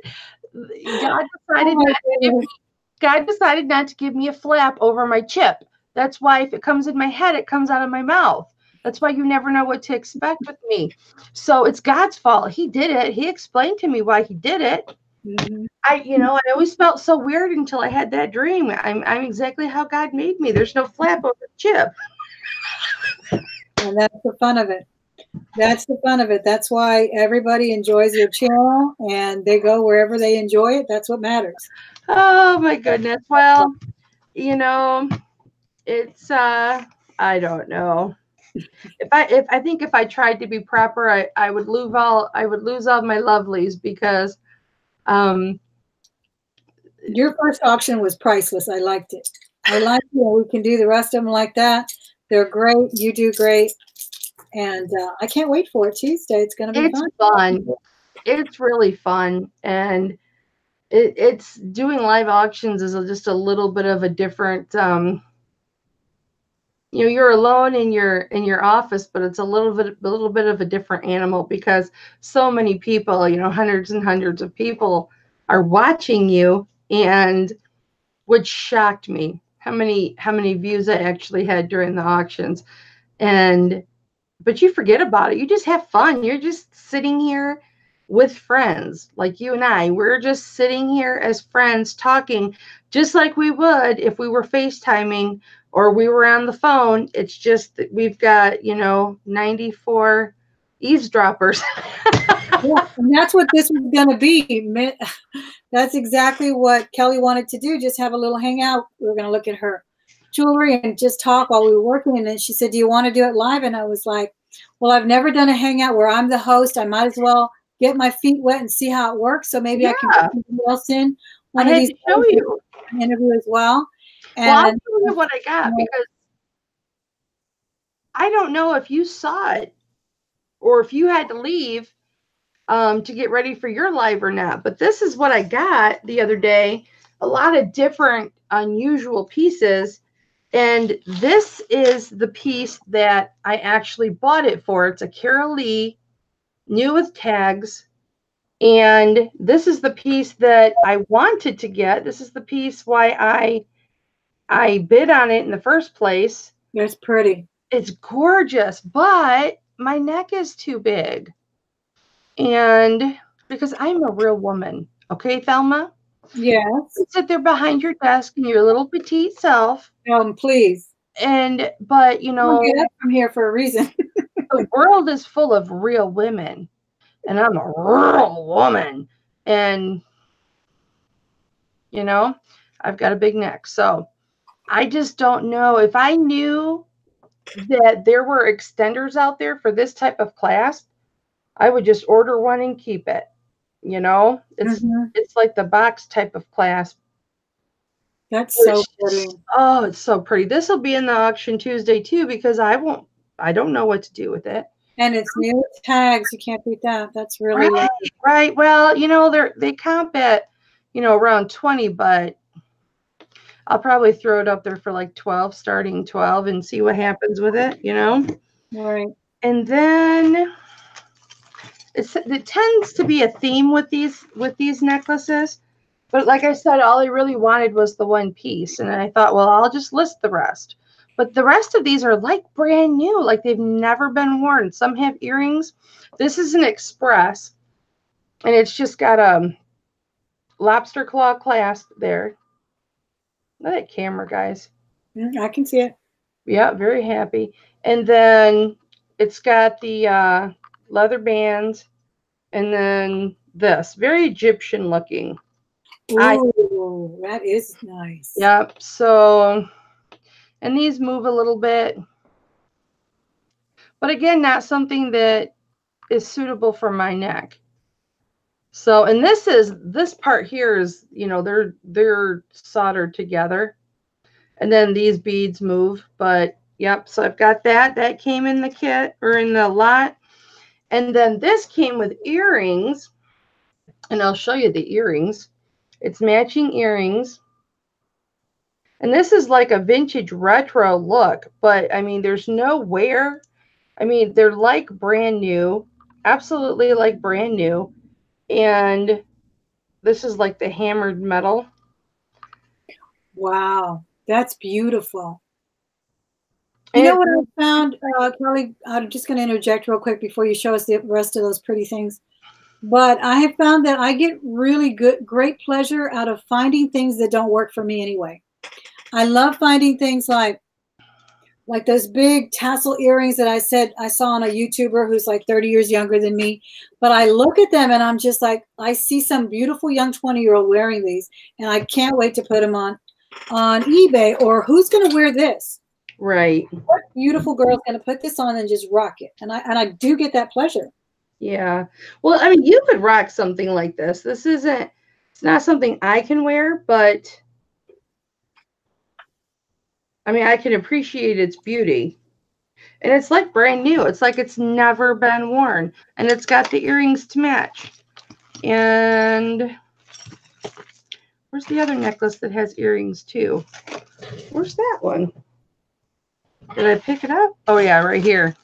[SPEAKER 1] God decided not to give me a flap over my chip. That's why if it comes in my head, it comes out of my mouth. That's why you never know what to expect with me. So it's God's fault. He did it. He explained to me why he did it. I always felt so weird until I had that dream. I'm exactly how God made me. There's no flap over the chip.
[SPEAKER 2] And that's the fun of it. That's the fun of it. That's why everybody enjoys your channel, and they go wherever they enjoy it. That's what matters.
[SPEAKER 1] Oh my goodness. Well, you know, it's I don't know. I think if I tried to be proper, I would lose all my lovelies, because
[SPEAKER 2] your first auction was priceless. I liked it. I like it. We can do the rest of them like that. They're great. You do great. And I can't wait for it Tuesday. It's going to be
[SPEAKER 1] fun. It's really fun. And it's doing live auctions is just a little bit of a different, you're alone in your office, but it's a little bit of a different animal, because so many people, hundreds and hundreds of people are watching you, and which shocked me how many views I actually had during the auctions. But you forget about it. You just have fun. You're just sitting here with friends like you and I. We're just sitting here as friends talking just like we would if we were FaceTiming or we were on the phone. It's just that we've got, 94 eavesdroppers.
[SPEAKER 2] Yeah, and that's what this was going to be. That's exactly what Kelly wanted to do. Just have a little hangout. We were going to look at her jewelry and just talk while we were working. And then she said, do you want to do it live? And I was like, well, I've never done a hangout where I'm the host. I might as well get my feet wet and see how it works. So maybe I can put somebody else in one of these
[SPEAKER 1] show you
[SPEAKER 2] interview as well. And
[SPEAKER 1] I'll tell you what I got, because I don't know if you saw it or if you had to leave to get ready for your live or not. But this is what I got the other day a lot of different unusual pieces. And this is the piece that I actually bought it for. It's a Carol Lee, new with tags. And this is the piece that I wanted to get. This is the piece why I bid on it in the first place.
[SPEAKER 2] It's pretty.
[SPEAKER 1] It's gorgeous, but my neck is too big. And because I'm a real woman, okay, Thelma?
[SPEAKER 2] Yes.
[SPEAKER 1] You sit there behind your desk in your little petite self.
[SPEAKER 2] Please.
[SPEAKER 1] But you know,
[SPEAKER 2] get up from here for a reason.
[SPEAKER 1] the world is full of real women, and I'm a real woman, and you know, I've got a big neck, so I just don't know. If I knew that there were extenders out there for this type of clasp, I would just order one and keep it. You know, it's like the box type of clasp.
[SPEAKER 2] That's so pretty.
[SPEAKER 1] Oh, it's so pretty. This will be in the auction Tuesday too, because I don't know what to do with it.
[SPEAKER 2] And it's new tags. You can't beat that. That's really
[SPEAKER 1] right. Well, you know, they comp at, you know, around 20, but I'll probably throw it up there for like 12, starting 12, and see what happens with it, you know?
[SPEAKER 2] Right.
[SPEAKER 1] And then it tends to be a theme with these necklaces. But like I said, all I really wanted was the one piece. And I thought, well, I'll just list the rest. But the rest of these are like brand new, like they've never been worn. Some have earrings. This is an express. And it's just got a lobster claw clasp there. Look at that camera, guys.
[SPEAKER 2] I can see it.
[SPEAKER 1] Yeah, very happy. And then it's got the leather bands. And then this, very Egyptian looking.
[SPEAKER 2] Ooh, that is nice.
[SPEAKER 1] Yep. So, and these move a little bit. But again, not something that is suitable for my neck. So, and this part here is, you know, they're soldered together. And then these beads move, but yep, so I've got that. That came in the kit or in the lot. And then this came with earrings, and I'll show you the earrings. It's matching earrings. And this is like a vintage retro look, but I mean, there's no wear. I mean, they're like brand new, absolutely like brand new. And this is like the hammered metal.
[SPEAKER 2] Wow, that's beautiful. You know what I found, Kelly? I'm just going to interject real quick before you show us the rest of those pretty things. But I have found that I get really great pleasure out of finding things that don't work for me anyway. I love finding things like those big tassel earrings that I said I saw on a YouTuber who's like 30 years younger than me. But I look at them and I'm just like, I see some beautiful young 20-year-old wearing these, and I can't wait to put them on eBay. Or who's going to wear this?
[SPEAKER 1] Right.
[SPEAKER 2] What beautiful girl is going to put this on and just rock it? And I do get that pleasure.
[SPEAKER 1] Yeah. Well, I mean, you could rock something like this. It's not something I can wear, but I mean, I can appreciate its beauty. And it's like brand new. It's like it's never been worn. And it's got the earrings to match. And where's the other necklace that has earrings too? Where's that one? Did I pick it up? Oh, yeah, right here.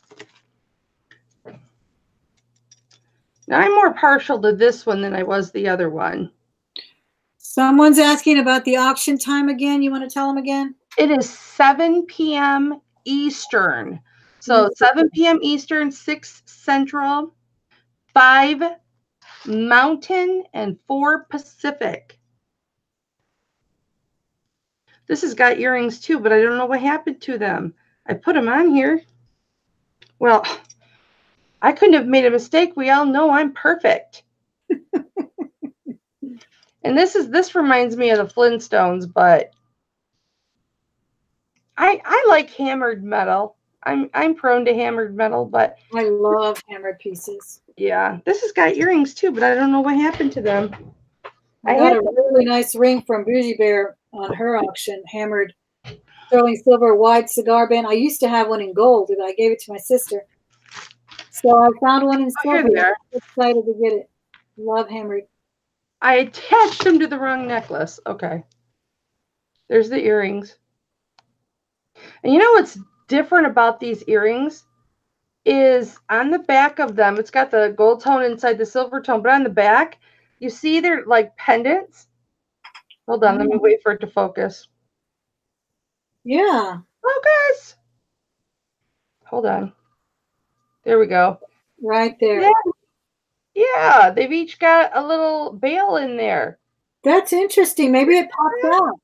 [SPEAKER 1] Now, I'm more partial to this one than I was the other one.
[SPEAKER 2] Someone's asking about the auction time again. You want to tell them again?
[SPEAKER 1] It is 7 p.m. Eastern. So 7 p.m. Eastern, 6 Central, 5 Mountain, and 4 Pacific. This has got earrings too, but I don't know what happened to them. I put them on here. Well, I couldn't have made a mistake. We all know I'm perfect. And this reminds me of the Flintstones, but I like hammered metal. I'm prone to hammered metal, but
[SPEAKER 2] I love hammered pieces.
[SPEAKER 1] Yeah, this has got earrings too, but I don't know what happened to them.
[SPEAKER 2] I got a really nice ring from Bougie Bear on her auction, hammered sterling silver wide cigar band. I used to have one in gold, but I gave it to my sister. So I found one in silver. I'm excited to get it. Love hammered.
[SPEAKER 1] I attached them to the wrong necklace. Okay. There's the earrings. And you know what's different about these earrings is on the back of them, it's got the gold tone inside the silver tone, but on the back, you see they're like pendants. Hold on, let me wait for it to focus.
[SPEAKER 2] Yeah.
[SPEAKER 1] Focus. Hold on. There we go.
[SPEAKER 2] Right there.
[SPEAKER 1] Yeah, they've each got a little bail in there.
[SPEAKER 2] That's interesting. Maybe it pops out.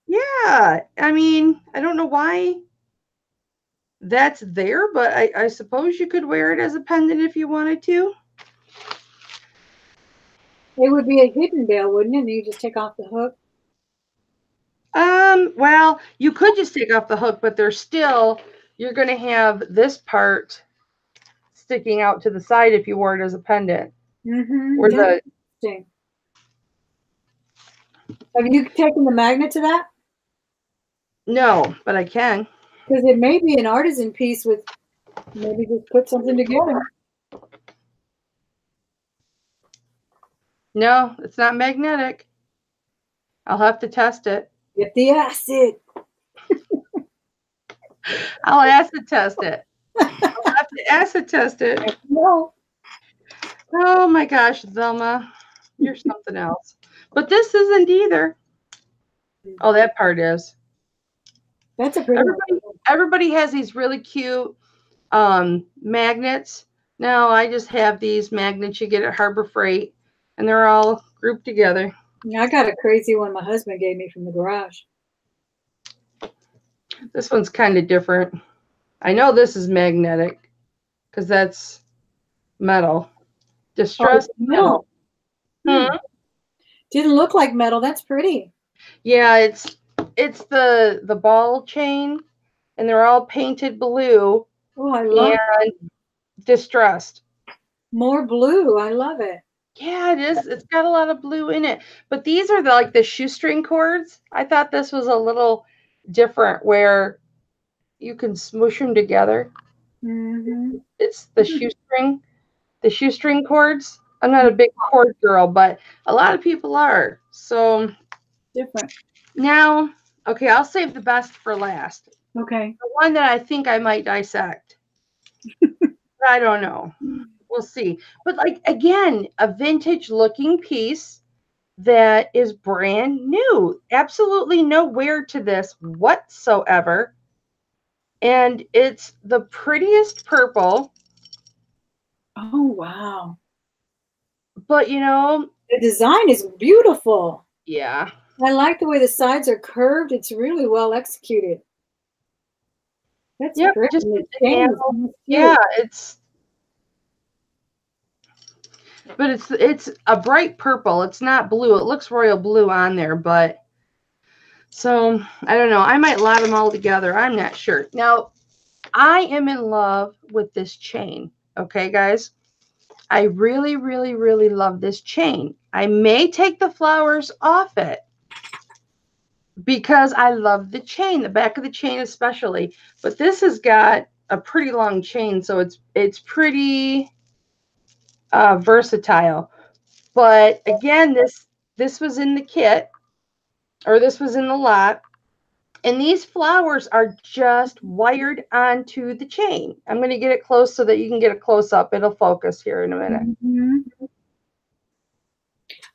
[SPEAKER 1] Yeah, I mean, I don't know why that's there, but I suppose you could wear it as a pendant if you wanted to.
[SPEAKER 2] It would be a hidden bail, wouldn't it? And you just take off the hook.
[SPEAKER 1] Well, you could just take off the hook, but there's still, you're going to have this part sticking out to the side if you wore it as a pendant.
[SPEAKER 2] Mm-hmm. That's interesting. Have you taken the magnet to that?
[SPEAKER 1] No, but I can.
[SPEAKER 2] Because it may be an artisan piece with maybe just put something together.
[SPEAKER 1] No, it's not magnetic. I'll have to test it.
[SPEAKER 2] Get the acid.
[SPEAKER 1] I'll acid test it. I'll have to acid test it.
[SPEAKER 2] No.
[SPEAKER 1] Oh my gosh, Thelma, you're something else. But this isn't either. Oh, that part is.
[SPEAKER 2] That's a pretty
[SPEAKER 1] everybody has these really cute magnets. Now I just have these magnets you get at Harbor Freight, and they're all grouped together.
[SPEAKER 2] I got a crazy one my husband gave me from the garage.
[SPEAKER 1] This one's kind of different. I know this is magnetic because that's metal. Distressed metal.
[SPEAKER 2] Didn't look like metal. That's pretty.
[SPEAKER 1] Yeah, it's the ball chain, and they're all painted blue.
[SPEAKER 2] Oh, I love
[SPEAKER 1] it. Distressed.
[SPEAKER 2] More blue. I love it.
[SPEAKER 1] Yeah, it is. It's got a lot of blue in it. But these are like the shoestring cords. I thought this was a little different where you can smoosh them together.
[SPEAKER 2] Mm-hmm.
[SPEAKER 1] It's the shoestring cords. I'm not a big cord girl, but a lot of people are. So
[SPEAKER 2] different.
[SPEAKER 1] Now, okay, I'll save the best for last.
[SPEAKER 2] Okay.
[SPEAKER 1] The one that I think I might dissect. I don't know. We'll see. But like, again, a vintage looking piece that is brand new. Absolutely no wear to this whatsoever. And it's the prettiest purple.
[SPEAKER 2] Oh, wow.
[SPEAKER 1] But, you know,
[SPEAKER 2] the design is beautiful.
[SPEAKER 1] Yeah.
[SPEAKER 2] I like the way the sides are curved. It's really well executed. That's pretty.
[SPEAKER 1] Just yeah, but it's a bright purple. It's not blue. It looks royal blue on there, but so I don't know. I might lot them all together. I'm not sure. Now, I am in love with this chain. Okay, guys. I really, really, really love this chain. I may take the flowers off it because I love the chain, the back of the chain especially. But this has got a pretty long chain, so it's pretty versatile. But again, this was in the kit, or this was in the lot, and these flowers are just wired onto the chain. I'm going to get it close so that you can get a close up. It'll focus here in a minute.
[SPEAKER 2] Mm-hmm.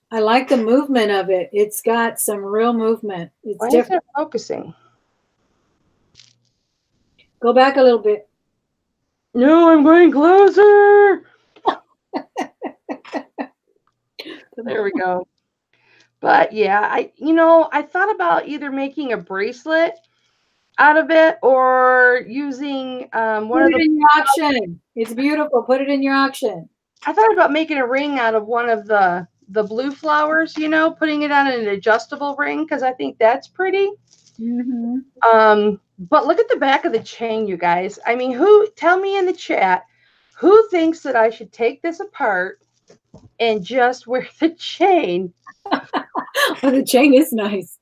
[SPEAKER 2] I like the movement of it. It's got some real movement. It's
[SPEAKER 1] Why
[SPEAKER 2] different.
[SPEAKER 1] is it focusing?
[SPEAKER 2] Go back a little bit.
[SPEAKER 1] No, I'm going closer. There we go. But yeah, I thought about either making a bracelet out of it or using
[SPEAKER 2] one of the in your auction. It's beautiful. Put it in your auction.
[SPEAKER 1] I thought about making a ring out of one of the blue flowers, putting it on an adjustable ring because I think that's pretty.
[SPEAKER 2] Mm-hmm.
[SPEAKER 1] But look at the back of the chain, you guys. I mean, tell me in the chat, who thinks that I should take this apart and just wear the chain?
[SPEAKER 2] Oh, the chain is nice.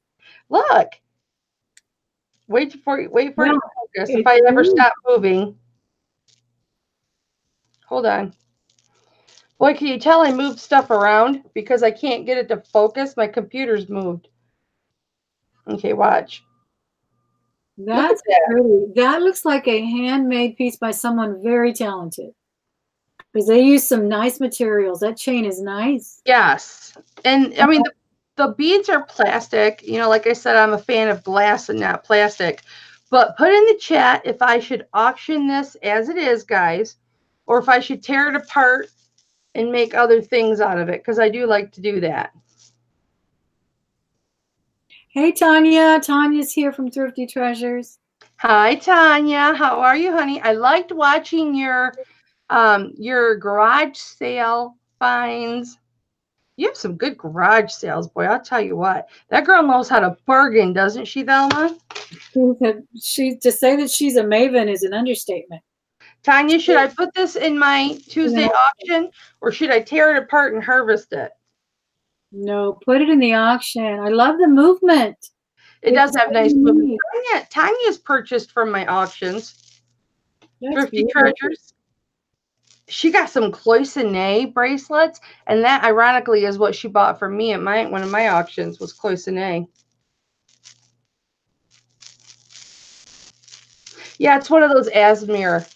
[SPEAKER 1] Look. Wait for it to focus. If I ever stop moving. Hold on. Boy, can you tell I moved stuff around because I can't get it to focus? My computer's moved. Okay, watch.
[SPEAKER 2] That's pretty. That looks like a handmade piece by someone very talented. Because they use some nice materials. That chain is nice.
[SPEAKER 1] Yes. And I mean, the beads are plastic. You know, like I said, I'm a fan of glass and not plastic. But put in the chat if I should auction this as it is, guys, or if I should tear it apart and make other things out of it, because I do like to do that.
[SPEAKER 2] Hey, Tanya. Tanya's here from Thrifty Treasures.
[SPEAKER 1] Hi, Tanya. How are you, honey? I liked watching your garage sale finds. You have some good garage sales, boy. I'll tell you what. That girl knows how to bargain, doesn't she, Thelma?
[SPEAKER 2] To say that she's a maven is an understatement.
[SPEAKER 1] Tanya, should I put this in my Tuesday auction, or should I tear it apart and harvest it?
[SPEAKER 2] No, put it in the auction. I love the movement.
[SPEAKER 1] It does have nice movement. Tanya's purchased from my auctions. Thrifty Treasures. She got some cloisonne bracelets, and that ironically is what she bought for me at one of my auctions was cloisonne. Yeah, it's one of those Asmir.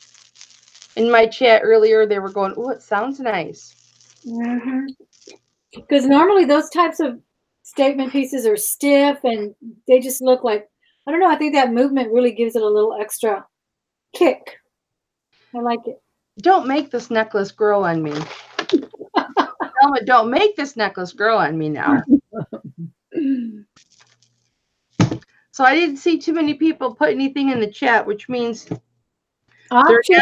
[SPEAKER 1] In my chat earlier, they were going, "Oh, it sounds nice."
[SPEAKER 2] Because normally those types of statement pieces are stiff, and they just look like, I don't know, I think that movement really gives it a little extra kick. I like it.
[SPEAKER 1] Don't make this necklace grow on me. Thelma, don't make this necklace grow on me now. So I didn't see too many people put anything in the chat, which means
[SPEAKER 2] auction.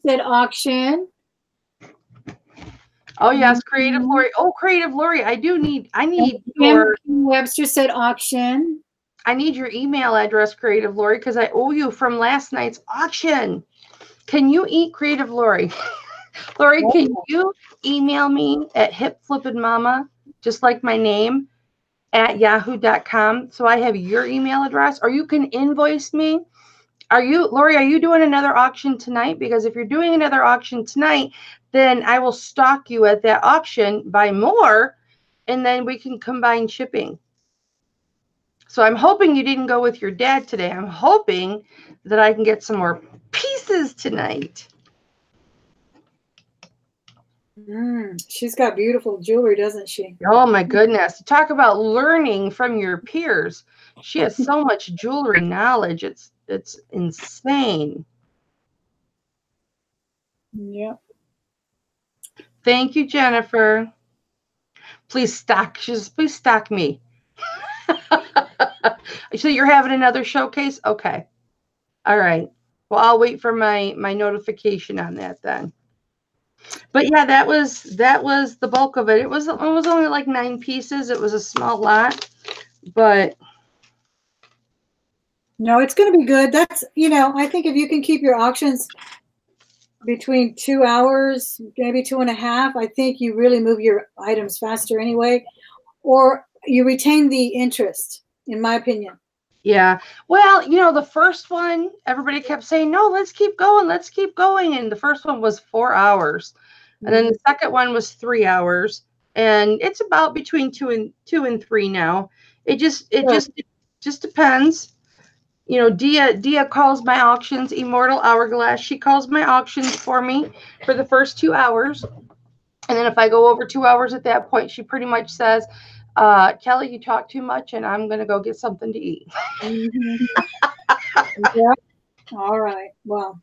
[SPEAKER 2] Said auction.
[SPEAKER 1] Oh yes, Creative Lori. Oh, Creative Lori, I need
[SPEAKER 2] your Webster said auction.
[SPEAKER 1] I need your email address, Creative Lori, because I owe you from last night's auction. Can you eat, Creative Lori? Lori, can you email me at hipflippinmama, just like my name, at yahoo.com, so I have your email address, or you can invoice me. Lori, are you doing another auction tonight? Because if you're doing another auction tonight, then I will stock you at that auction, buy more, and then we can combine shipping. So I'm hoping you didn't go with your dad today. I'm hoping that I can get some more pieces tonight.
[SPEAKER 2] She's got beautiful jewelry, doesn't she?
[SPEAKER 1] Oh my goodness. Talk about learning from your peers. She has so much jewelry knowledge. It's insane.
[SPEAKER 2] Yep.
[SPEAKER 1] Thank you, Jennifer. Please stock. Please stock me. So you're having another showcase? Okay. All right. Well, I'll wait for my notification on that then. But yeah, that was the bulk of it. It was only like 9 pieces. It was a small lot, but
[SPEAKER 2] no, it's going to be good. That's, I think if you can keep your auctions between 2 hours, maybe 2.5, I think you really move your items faster anyway, or you retain the interest, in my opinion.
[SPEAKER 1] Yeah. Well, the first one, everybody kept saying, no, let's keep going. Let's keep going. And the first one was 4 hours. And then the second one was 3 hours. And it's about between 2 and 3 now. It just depends. Dia calls my auctions Immortal Hourglass. She calls my auctions for me for the first 2 hours. And then if I go over 2 hours at that point, she pretty much says, Kelly, you talk too much, and I'm going to go get something to eat.
[SPEAKER 2] Yeah. All right. Well,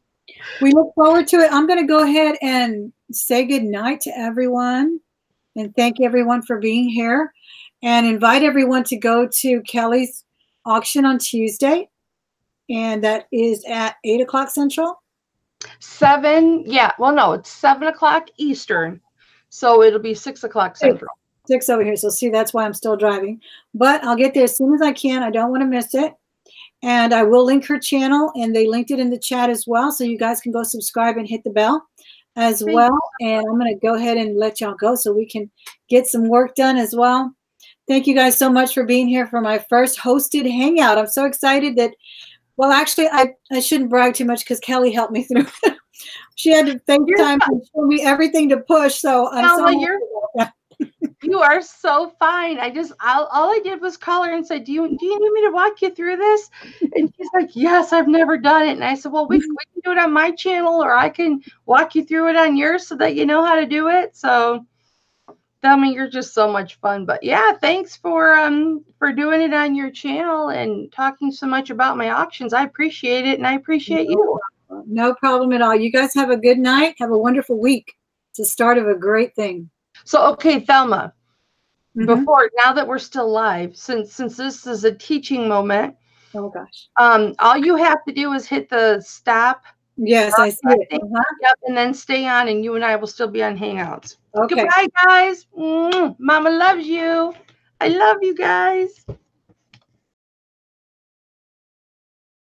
[SPEAKER 2] we look forward to it. I'm going to go ahead and say good night to everyone and thank everyone for being here and invite everyone to go to Kelly's auction on Tuesday. And that is at 8 o'clock Central.
[SPEAKER 1] 7. Yeah. Well, no, it's 7 o'clock Eastern. So it'll be 6 o'clock Central.
[SPEAKER 2] 6 over here. So see, that's why I'm still driving. But I'll get there as soon as I can. I don't want to miss it. And I will link her channel. And they linked it in the chat as well. So you guys can go subscribe and hit the bell as well. And I'm going to go ahead and let y'all go so we can get some work done as well. Thank you guys so much for being here for my first hosted hangout. I'm so excited that, well, actually, I shouldn't brag too much because Kelly helped me through She had to FaceTime and show me everything to push. So I'm
[SPEAKER 1] Thelma, you are so fine. All I did was call her and say, do you need me to walk you through this? And she's like, yes, I've never done it. And I said, well, we can do it on my channel, or I can walk you through it on yours so that you know how to do it. So Thelma, you're just so much fun. But yeah, thanks for doing it on your channel and talking so much about my auctions. I appreciate it, and I appreciate you.
[SPEAKER 2] No problem at all. You guys have a good night. Have a wonderful week. It's the start of a great thing.
[SPEAKER 1] So, okay, Thelma, now that we're still live, since this is a teaching moment,
[SPEAKER 2] oh gosh,
[SPEAKER 1] all you have to do is hit the stop.
[SPEAKER 2] Yes, I see it.
[SPEAKER 1] Yep, and then stay on, and you and I will still be on Hangouts.
[SPEAKER 2] Okay.
[SPEAKER 1] Goodbye, guys. Mama loves you. I love you guys.